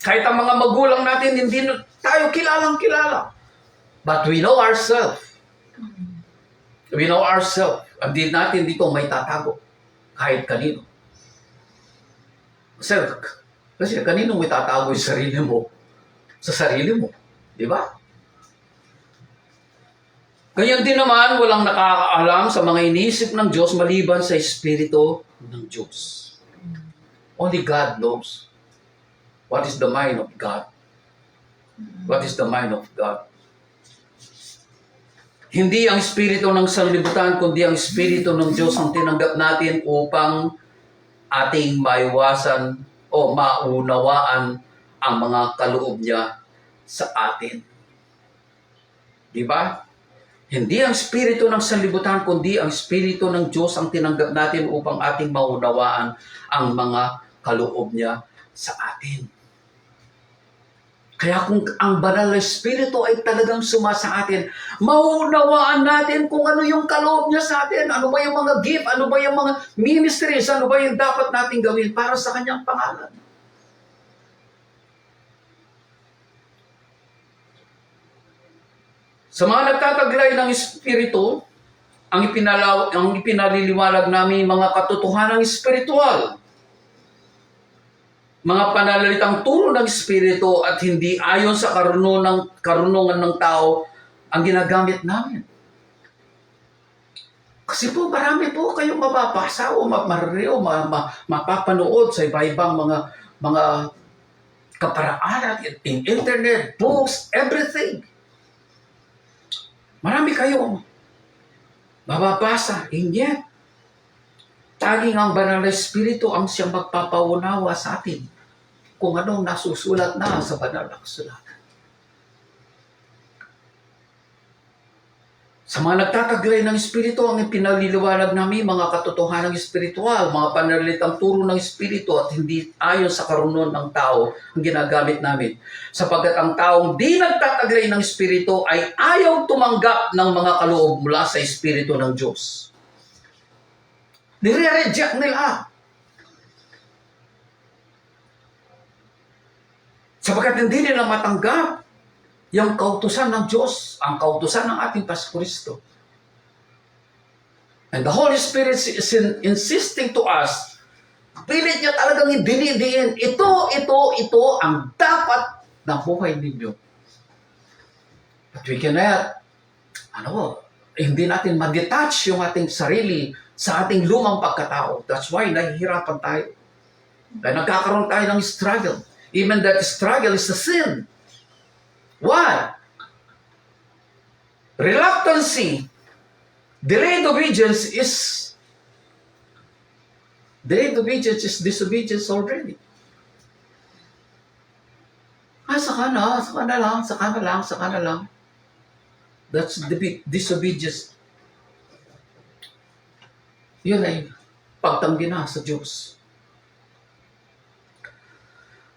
Speaker 1: Kahit ang mga magulang natin, hindi tayo kilalang-kilala. But we know ourselves. We know ourselves. Hindi natin dito may tatago. Kahit kanino. Kasi kanino may tatago yung sarili mo? Sa sarili mo. Di ba? Ganyan din naman, walang nakakaalam sa mga iniisip ng Diyos maliban sa Espiritu ng Diyos. Only God knows what is the mind of God. What is the mind of God? Hindi ang Espiritu ng sanlibutan, kundi ang Espiritu ng Diyos ang tinanggap natin upang ating maiwasan o maunawaan ang mga kaloob niya sa atin. Di ba? Hindi ang Espiritu ng sanlibutan, kundi ang Espiritu ng Diyos ang tinanggap natin upang ating maunawaan ang mga kaloob niya sa atin. Kaya kung ang banal na Espiritu ay talagang sumasa atin, maunawaan natin kung ano yung kaloob niya sa atin, ano ba yung mga gift, ano ba yung mga ministries, ano ba yung dapat natin gawin para sa kanyang pangalan. Sa mga nagtataglay ng Espiritu, ang ipinaliliwanag namin mga katotohanang espiritual. Mga pananalitang turo ng Espiritu at hindi ayon sa karunungan ng tao ang ginagamit namin. Kasi po marami po kayong mababasa o mapapanood sa iba-ibang mga kaparaanan in internet, books, everything. Marami kayong mababasa. And yet, tanging ang banal na Espiritu ang siyang magpapaunawa sa atin kung anong nasusulat na sa banal na kasulatan. Sa mga nagtataglay ng Espiritu, ang pinaliliwanag namin, mga katotohanan ng espiritual, mga pananalitang turo ng Espiritu at hindi ayon sa karunon ng tao ang ginagamit namin. Sapagkat ang taong di nagtataglay ng Espiritu ay ayaw tumanggap ng mga kaloob mula sa Espiritu ng Diyos. Nire-reject nila. Sapagkat hindi nila matanggap yung kautusan ng Diyos, ang kautusan ng ating Pasko Kristo. And the Holy Spirit is insisting to us, pilit niya talagang dinidiin, ito ang dapat na buhay ninyo. But we cannot, hindi natin ma-detach yung ating sarili sa ating lumang pagkatao. That's why nahihirapan tayo. Dahil nagkakaroon tayo ng struggle. Even that struggle is a sin. Why? Reluctancy, delayed obedience is disobedience already. Saka na lang. That's the disobedience. Yun ay pagtanggi na sa Diyos.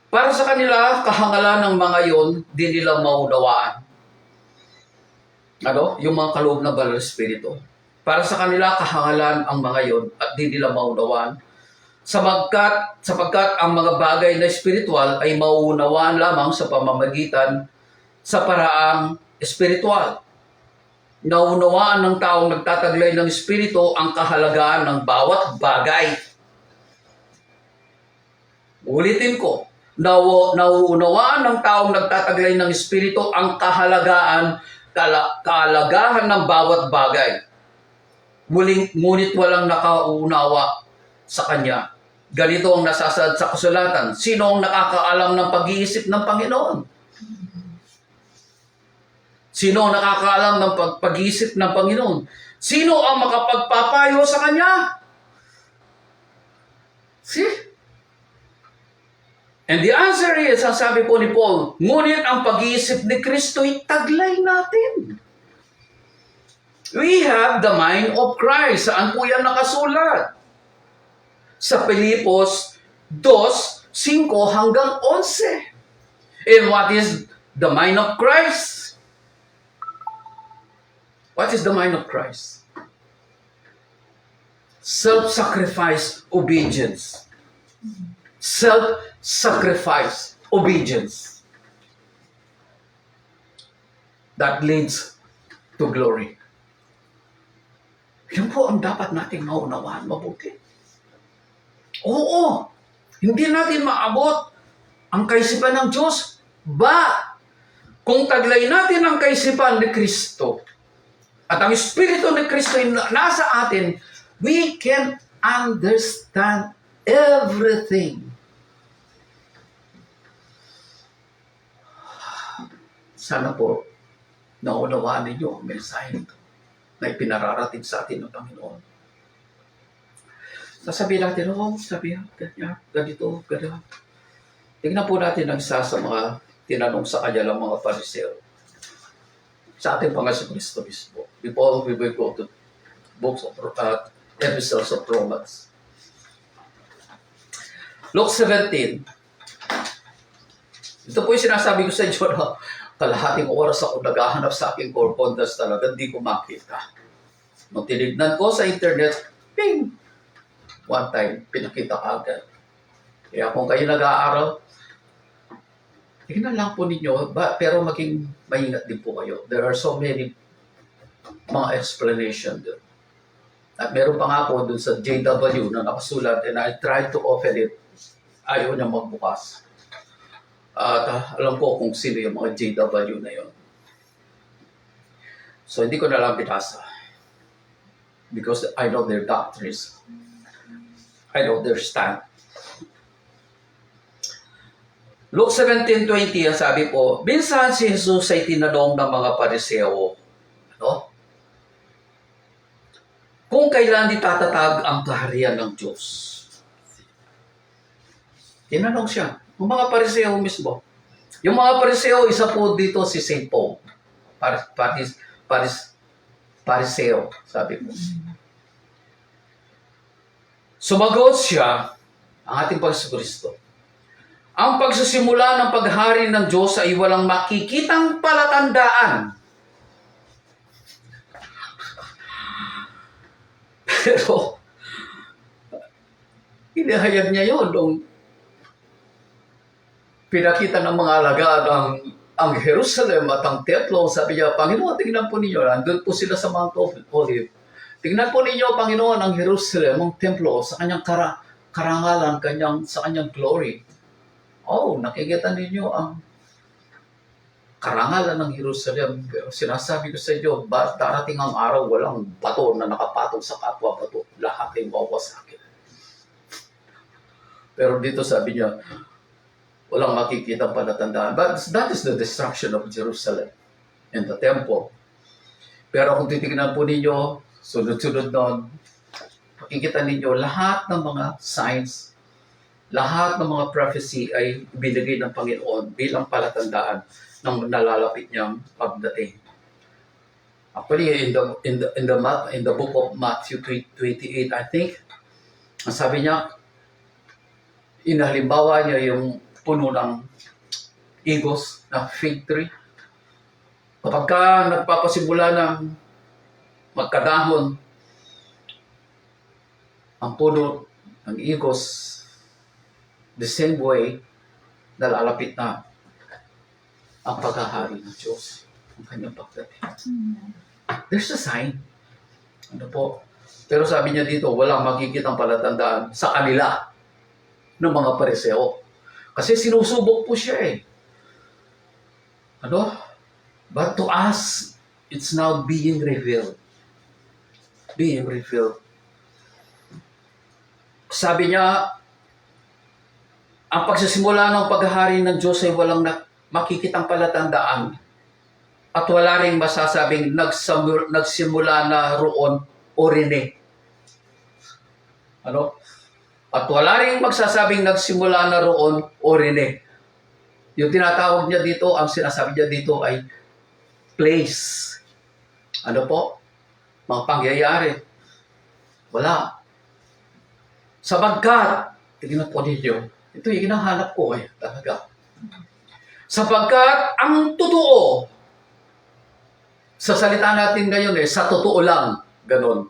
Speaker 1: Para sa kanila, kahangalan ng mga yon, di nila maunawaan. Yung mga kaloob ng Banal na Espiritu. Para sa kanila, kahangalan ang mga yon at di nila maunawaan. Sapagkat ang mga bagay na espiritual ay mauunawaan lamang sa pamamagitan sa paraang espiritual. Naunawaan ng taong nagtataglay ng Espiritu ang kahalagaan ng bawat bagay. Ulitin ko, nauunawaan ng taong nagtataglay ng Espiritu ang kahalagahan ng bawat bagay. Ngunit walang nakauunawa sa Kanya. Ganito ang nasasaad sa kasulatan. Sino ang nakakaalam ng pag-iisip ng Panginoon? Sino ang nakakaalam ng pag-iisip ng Panginoon? Sino ang makapagpapayo sa Kanya? See? And the answer is, ang sabi po ni Paul, ngunit ang pag-iisip ni Kristo ay taglay natin. We have the mind of Christ. Saan po yan nakasulat? Sa Filipos 2:5 hanggang 11. And what is the mind of Christ? What is the mind of Christ? Self-sacrifice obedience. Self-sacrifice obedience. That leads to glory. Yun po ang dapat nating maunawaan mabuti. Oo, hindi natin maabot ang kaisipan ng Diyos. Kung taglay natin ang kaisipan ni Kristo at ang Espiritu ni Kristo ay nasa atin, we can understand everything. Sana po naunawaan ninyo ang mensahe nito na ipinararating sa atin ng Panginoon. Sasabihin natin, ganito. Tingnan po natin ang isa sa mga tinanong sa kanya ng mga Pariseo. Sa ating Panginoon Kristo mismo. Before we will go to books of epistles of Romans. Luke 17. Ito po yung sinasabi ko sa inyo na kalahating oras ako naghahanap sa aking correspondence talaga, hindi ko makita. Nung tinignan ko sa internet, ping! One time, pinakita ka agad. Kaya kung kayo nag-aaral, tingnan lang po ninyo, pero maging maingat din po kayo. There are so many mga explanation doon. At meron pa nga po doon sa JW na nakasulat, and I tried to open it. Ayaw niya magbukas. At alam ko kung sino yung mga JW na yon. So hindi ko na lang binasa. Because I know their doctrines. I know their stand. Luke 17:20, ang sabi po, minsan si Jesus ay tinanong ng mga Pariseo, kung kailan itatatag ang kaharian ng Diyos. Tinanong siya, ng mga Pariseo mismo. Yung mga Pariseo, isa po dito si St. Paul. pariseo, sabi mo. Sumagot siya, ang ating Panginoon, ang pagsisimula ng paghari ng Diyos ay walang makikitang palatandaan. Pero, inihayag niya yun nung pinakita ng mga alagad ang Jerusalem at ang templo. Sabi niya, Panginoon, tingnan po ninyo, nandun po sila sa Mount Olive. Tingnan po ninyo, Panginoon, ang Jerusalem, ang templo, sa kanyang karangalan, sa kanyang glory. Oh, nakikita ninyo ang karangalan ng Jerusalem. Pero sinasabi ko sa inyo, darating ang araw, walang bato na nakapatong sa kapwa bato. Lahat ay mawasakit. Pero dito sabi niya, walang makikita palatandaan. But that is the destruction of Jerusalem and the temple. Pero kung titignan po ninyo, sunod-sunod nun, makikita ninyo lahat ng mga signs, lahat ng mga prophecy ay binigay ng Panginoon bilang palatandaan ng nalalapit niyang pagdating. Actually, in the book of Matthew 28, I think, ang sabi niya, inahalimbawa niya yung puno ng igos na fig tree. Kapag ka nagpapasimula ng magkadahon ang puno ng igos, the same way, nalalapit na ang paghahari ng Diyos, ang kanyang pagdating. There's a sign. Ano po? Pero sabi niya dito, walang makikitang palatandaan sa kanila ng mga pariseo. Kasi sinusubok po siya eh. Ano? But to us, it's now being revealed. Being revealed. Sabi niya, ang pagsisimula ng paghahari ng Diyos ay walang makikitang palatandaan at wala ring masasabing nagsimula na roon o rene. Ano? At wala ring magsasabing nagsimula na roon o rene. Yung tinatawag niya dito, ang sinasabi niya dito ay place. Ano po? Mga pangyayari. Wala. Sapagkat, tignan po ninyo, ito yung hinahanap ko eh, talaga. Sapagkat ang totoo, sa salita natin ngayon eh, sa totoo lang, ganon.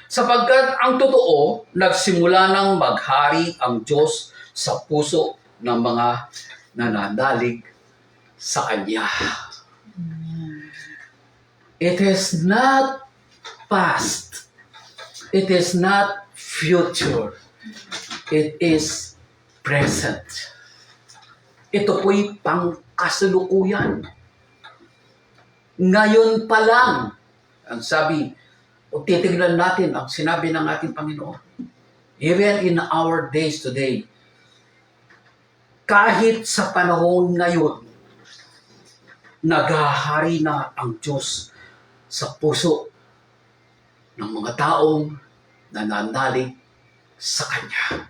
Speaker 1: Sapagkat ang totoo, nagsimula ng maghari ang Diyos sa puso ng mga nananalig sa Kanya. It is not past. It is not future. It is present. Ito po'y pangkasalukuyan. Ngayon pa lang, ang sabi, o titignan natin ang sinabi ng ating Panginoon. Even in our days today, kahit sa panahon ngayon, naghahari na ang Diyos sa puso ng mga taong nananalig sa Kanya.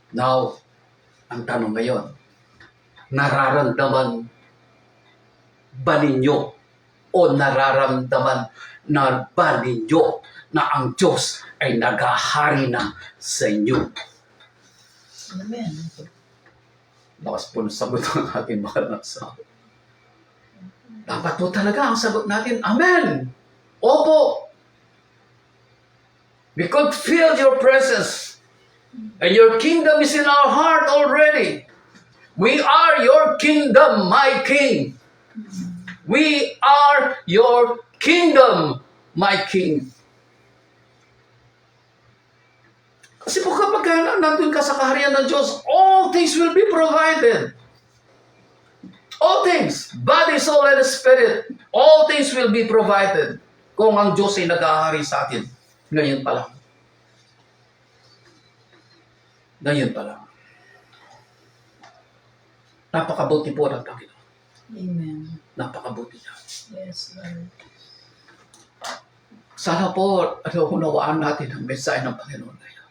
Speaker 1: Now, ang tanong ngayon, nararamdaman ba ninyo o nararamdaman na ba ninyo na ang Diyos ay naghahari na sa inyo?
Speaker 2: Amen.
Speaker 1: Lakas po ng sagot ng ating mahal na asawa. Dapat po talaga ang sagot natin, Amen! Opo! We could feel your presence. And your kingdom is in our heart already. We are your kingdom, my King. We are your kingdom, my King. Kasi po kapag nandun ka sa kaharian ng Diyos, all things will be provided. All things, body, soul, and spirit, all things will be provided kung ang Diyos ay nag-ahari sa atin. Ngayon pa lang. Ngayon pa lang. Napakabuti po ng Panginoon.
Speaker 2: Amen.
Speaker 1: Napakabuti niya.
Speaker 2: Yes, Lord.
Speaker 1: Sana po, hunawaan natin ang mensahe ng Panginoon ngayon.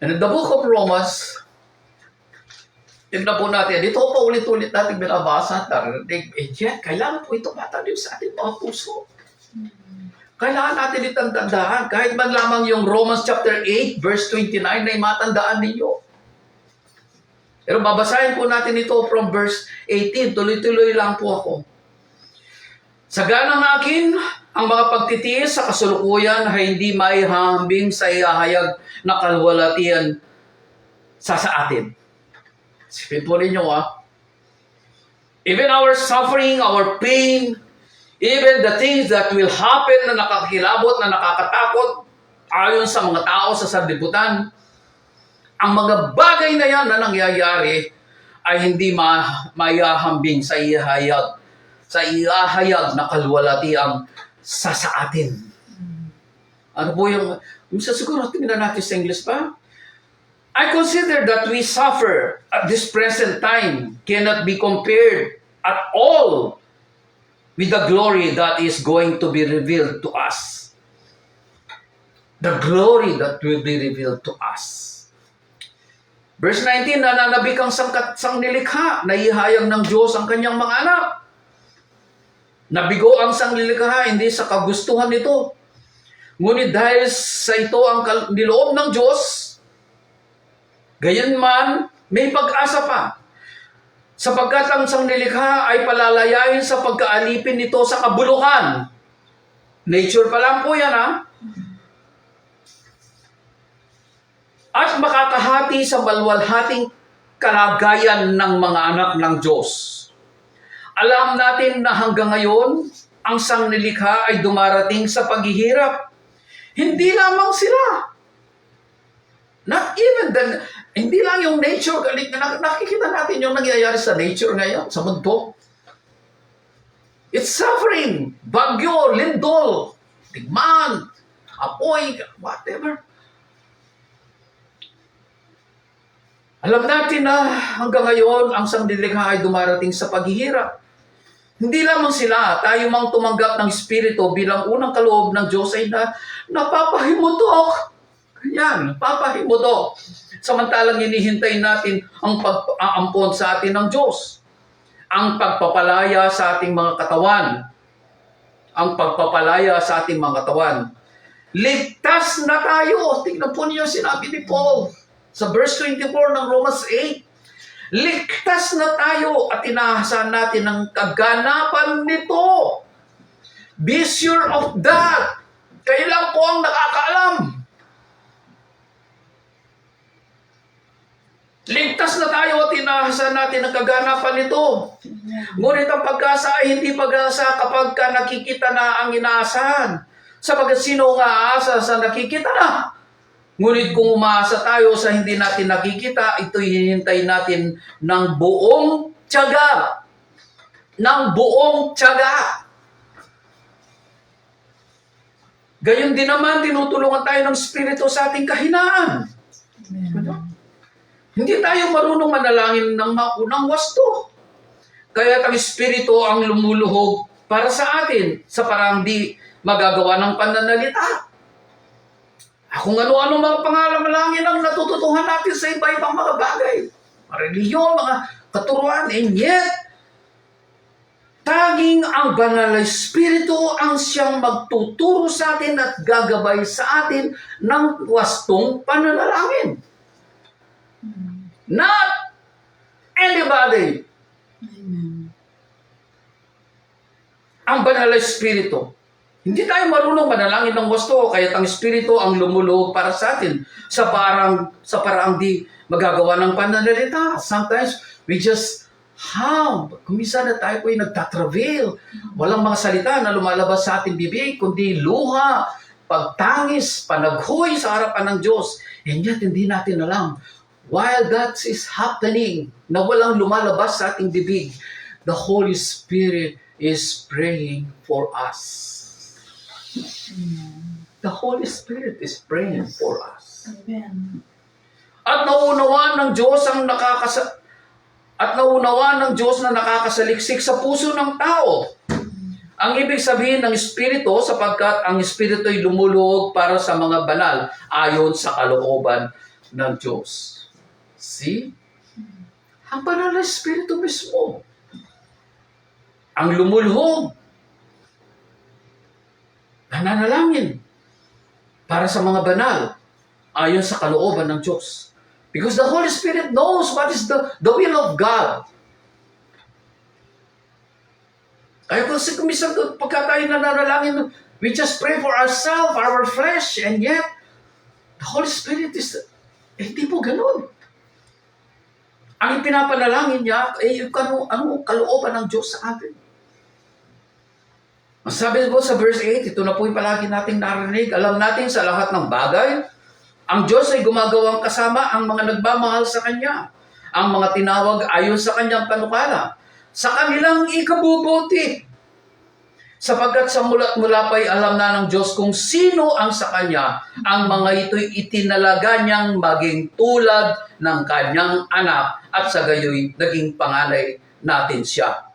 Speaker 1: And in the book of Romans, Tignan po natin. Dito pa ulit-ulit natin binabasa at narinig. Yet, kailangan po ito matalim sa ating mga puso. Kailangan natin itong tandaan. Kahit man lamang yung Romans chapter 8, verse 29 na matandaan ninyo. Pero babasahin po natin ito from verse 18. Tuloy-tuloy lang po ako. Saganang akin, ang mga pagtitiis sa kasulukuyan ay hindi maihahambing sa ihahayag na kalwalatian sa atin. Sipin po ninyo even our suffering, our pain, even the things that will happen na nakakilabot, na nakakatakot, ayon sa mga tao sa sanlibutan, ang mga bagay na yan na nangyayari ay hindi maihahambing sa ihahayag na kalwalatiang sa atin. Ano po yung siguro tingnan natin sa English pa? I consider that we suffer at this present time cannot be compared at all with the glory that is going to be revealed to us. The glory that will be revealed to us. Verse 19, nananabik ang sanglilikha, naihayag ng Diyos ang kanyang mga anak. Nabigo ang sanglilikha, hindi sa kagustuhan nito. Ngunit dahil sa ito ang niloob ng Diyos, gayunman, may pag-asa pa. Sapagkat ang sanglilikha ay palalayain sa pagkaalipin nito sa kabulukan. Nature pa lang po yan, At makakahati sa balwalhating kalagayan ng mga anak ng Diyos. Alam natin na hanggang ngayon, ang sanglilikha ay dumarating sa paghihirap. Hindi lamang sila. Not even hindi lang yung nature. Nakikita natin yung nangyayari sa nature ngayon, sa mundo. It's suffering. Bagyo, lindol, tigman, apoy, whatever. Alam natin na hanggang ngayon, ang sanglilikha ay dumarating sa paghihirap. Hindi lamang sila, tayo mang tumanggap ng Espiritu bilang unang kaloob ng Diyos ay napapahimutok. Yan, papahimutok. Samantalang hinihintay natin ang pag-aampon sa atin ng Diyos. Ang pagpapalaya sa ating mga katawan. Ang pagpapalaya sa ating mga katawan. Ligtas na tayo. Tingnan po niyo sinabi ni Paul sa verse 24 ng Romans 8. Ligtas na tayo at inaasahan natin ang kaganapan nito. Be sure of that. Kayo lang po ang nakakaalam. Ligtas na tayo at inaasahan natin ang kaganapan nito. Ngunit ang pag-asa ay hindi pag-asa kapag nakikita na ang inaasahan. Sapagkat sino nga aasa sa nakikita na? Ngunit kung umaasa tayo sa hindi natin nakikita, ito'y hinihintay natin ng buong tiyaga. Ng buong tiyaga. Gayon din naman, tinutulungan tayo ng Espiritu sa ating kahinaan. Hindi tayo marunong manalangin ng maunang wasto. Kaya ang Espiritu ang lumuluhog para sa atin sa parang di magagawa ng pananalita. Kung ano-ano mga pangalan ang natututuhan natin sa iba-ibang mga bagay. Mga reliyon, mga katuruan. And yet, tanging ang banal na Espiritu ang siyang magtuturo sa atin at gagabay sa atin ng wastong pananalangin. Not anybody. Ang banal na Espiritu. Hindi tayo marunong manalangin ng wasto, kaya ang Espiritu ang lumulog para sa atin sa paraang di magagawa ng pananalita. Sometimes, we just kuminsan na tayo po ay nagtatravel. Walang mga salita na lumalabas sa ating bibig, kundi luha, pagtangis, panaghoy sa harapan ng Diyos. And yet, hindi natin alam. While that is happening, na walang lumalabas sa ating bibig, the Holy Spirit is praying for us. The Holy Spirit is praying for us.
Speaker 2: Amen.
Speaker 1: At nauunawaan ng Diyos na nakakasaliksik sa puso ng tao. Ang ibig sabihin ng Espiritu, sapagkat ang Espiritu ay lumuluhog para sa mga banal ayon sa kalooban ng Diyos. See? Ang banal na Espiritu mismo. Ang lumulhog. Nananalangin para sa mga banal ayon sa kalooban ng Diyos. Because the Holy Spirit knows what is the will of God. Kaya kasi kumisan pagka tayo nananalangin, we just pray for ourselves, our flesh, and yet, the Holy Spirit is, hindi po ganun. Ang ipinapanalangin niya, anong kalooban ng Diyos sa atin. Ang sabi ko sa verse 8, ito na po yung palagi nating narinig, alam natin sa lahat ng bagay, ang Diyos ay gumagawang kasama ang mga nagmamahal sa Kanya, ang mga tinawag ayon sa Kanyang panukala, sa kanilang ikabubuti. Sapagkat sa mula pa'y alam na ng Diyos kung sino ang sa Kanya, ang mga ito'y itinalaga niyang maging tulad ng Kanyang anak at sa gayoy naging panganay natin siya.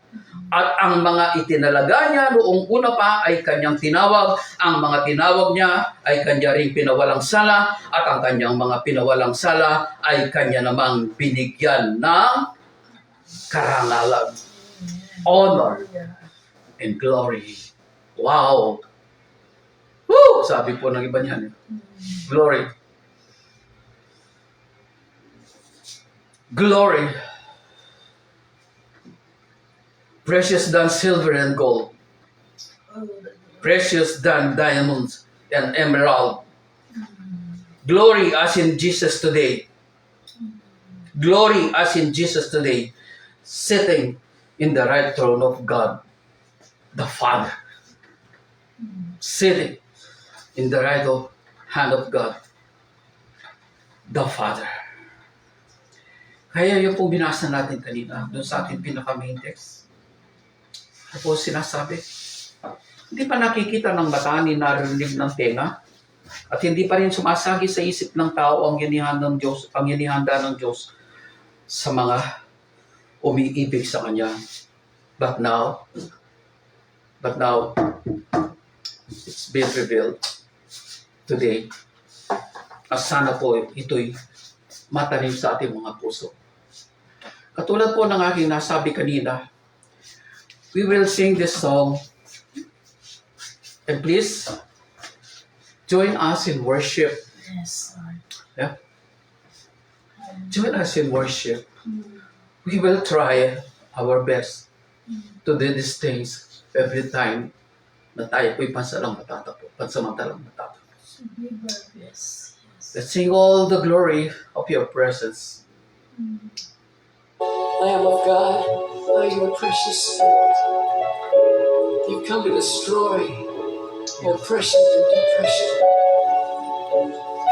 Speaker 1: At ang mga itinalaga niya noong una pa ay Kanyang tinawag, ang mga tinawag niya ay Kanya ring pinawalang sala, at ang Kanyang mga pinawalang sala ay Kanya namang binigyan ng karangalan, honor, and glory. Wow! Woo! Sabi po ng iba niyan. Glory. Glory. Precious than silver and gold. Precious than diamonds and emerald. Glory as in Jesus today. Glory as in Jesus today. Sitting in the right throne of God, the Father. Sitting in the right hand of God, the Father. Kaya yung pong binasa natin kanina, doon sa ating pinaka-main text. Tapos sinasabi, hindi pa nakikita ng mata, ni narinig ng tenga, at hindi pa rin sumasagi sa isip ng tao ang inihanda ng Diyos sa mga umiibig sa Kanya. But now, it's been revealed today. At sana po ito'y matanim sa ating mga puso. Katulad po ng aking nasabi kanina, we will sing this song. And please, join us in worship.
Speaker 2: Yes, Lord.
Speaker 1: Yeah? Join us in worship. We will try our best to do these things every time na tayo po'y pansamantalang matatapos.
Speaker 2: Yes.
Speaker 1: Let's sing all the glory of your presence. Lamb of God, by your precious Spirit, you've come to destroy oppression and depression.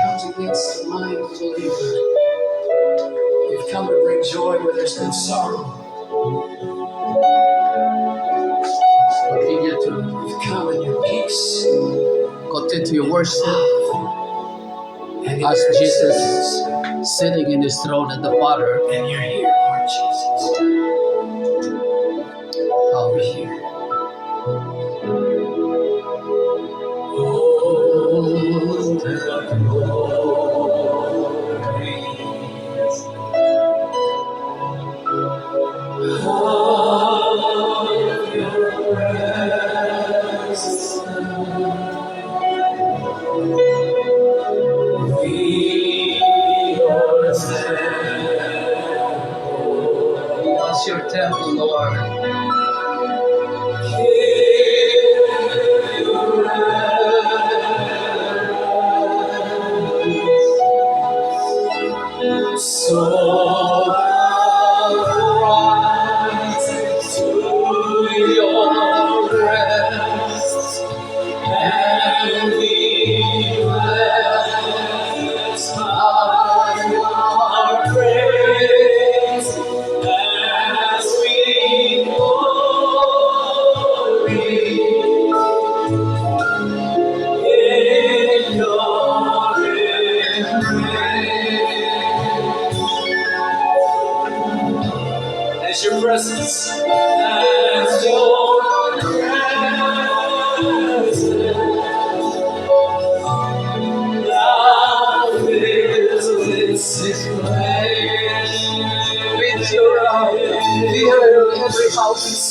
Speaker 1: Comes against the mind of the believer. You've come to bring joy where there's been sorrow. Continue to come in your peace. Continue to worship as Jesus sitting in his throne at the Father. And you're here, Lord Jesus. I'll be here.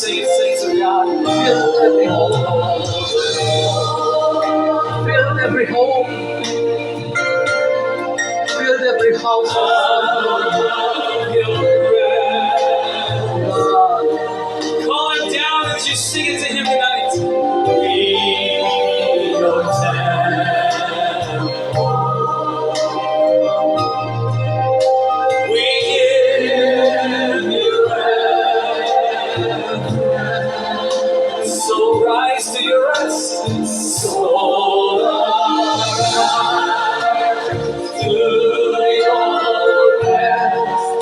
Speaker 1: sing it, saints of God. Fill every home. Fill every home. Fill every house. Call him down as you sing it to him tonight. We your we give you reverence. So rise to your rest. So rise to your rest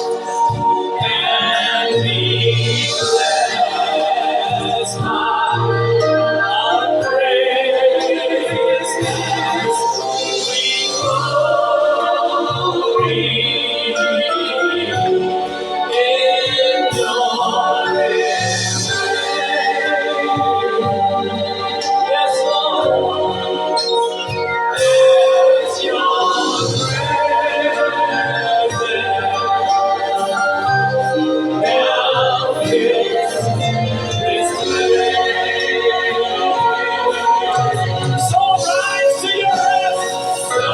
Speaker 1: and be blessed by our praise. We glory in your embrace. Yes, Lord, it's your presence now fills this place. So rise to your rest. So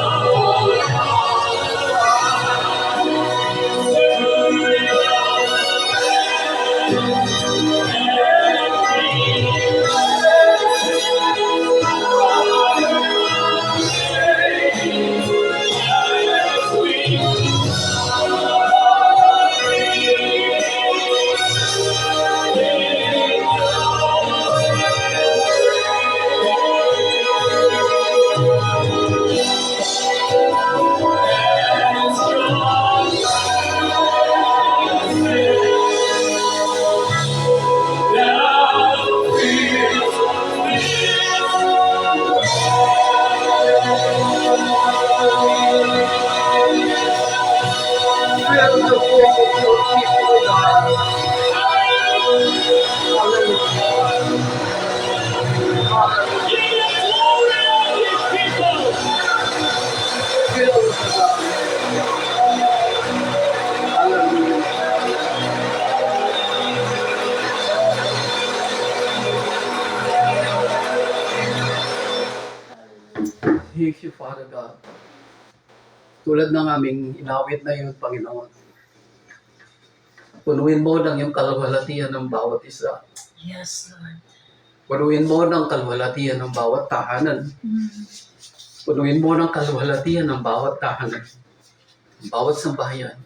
Speaker 1: Thank you, Father God. Tulad ng aming inawit na yun, Panginoon. Punuin mo ng yung kalwalatian ng bawat isa.
Speaker 2: Yes, Lord.
Speaker 1: Punuin mo ng kalwalatian ng bawat tahanan. Punuin mo ng kalwalatian ng bawat tahanan. Ng bawat sambahayan.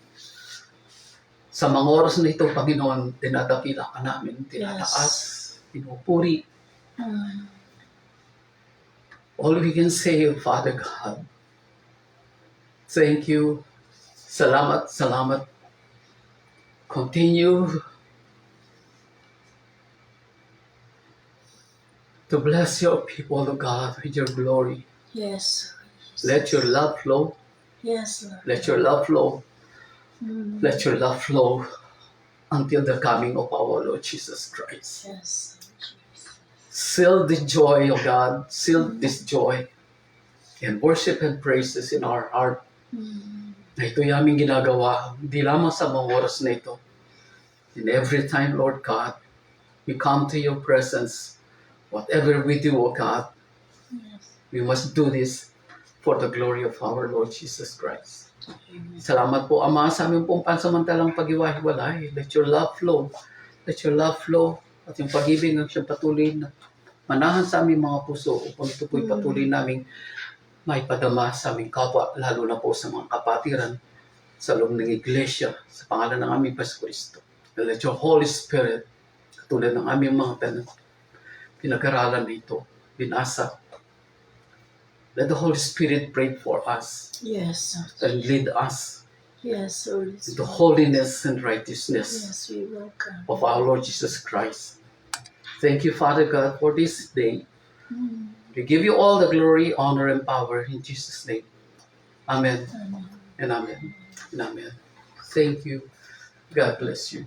Speaker 1: Sa mga oras na ito, Panginoon, tinatapila ka namin, tinataas, pinupuri. All we can say, Father God, thank you. Salamat, salamat. Continue to bless your people, O God, with your glory.
Speaker 2: Yes.
Speaker 1: Let your love flow.
Speaker 2: Yes, Lord.
Speaker 1: Let your love flow. Let your love flow until the coming of our Lord Jesus Christ.
Speaker 2: Yes.
Speaker 1: Seal the joy, O God. Seal this joy and worship and praises in our heart. Na ito'y aming ginagawa, hindi lamang sa mga oras na ito. And every time, Lord God, we come to your presence, whatever we do, O God, we must do this for the glory of our Lord Jesus Christ. Salamat po, Ama, sa aming pong pansamantalang pag-iwahiwalay. Let your love flow. Let your love flow. At yung pag-ibig ng siyang patuloy na manahan sa aming mga puso upang ito po'y patuloy naming maipadama sa aming kapwa, lalo na po sa mga kapatiran sa loob ng iglesia, sa pangalan ng aming Pasko Kristo. Let your Holy Spirit, katulad ng aming mga pinag-aralan nito, binasa, let the Holy Spirit pray for us
Speaker 2: Yes.
Speaker 1: and lead us
Speaker 2: Yes, Holy
Speaker 1: into
Speaker 2: Spirit.
Speaker 1: holiness and righteousness
Speaker 2: Yes, we welcome.
Speaker 1: of our Lord Jesus Christ. Thank you, Father God, for this day. We give you all the glory, honor, and power in Jesus' name. Amen.
Speaker 2: Amen.
Speaker 1: And amen. And amen. Thank you. God bless you.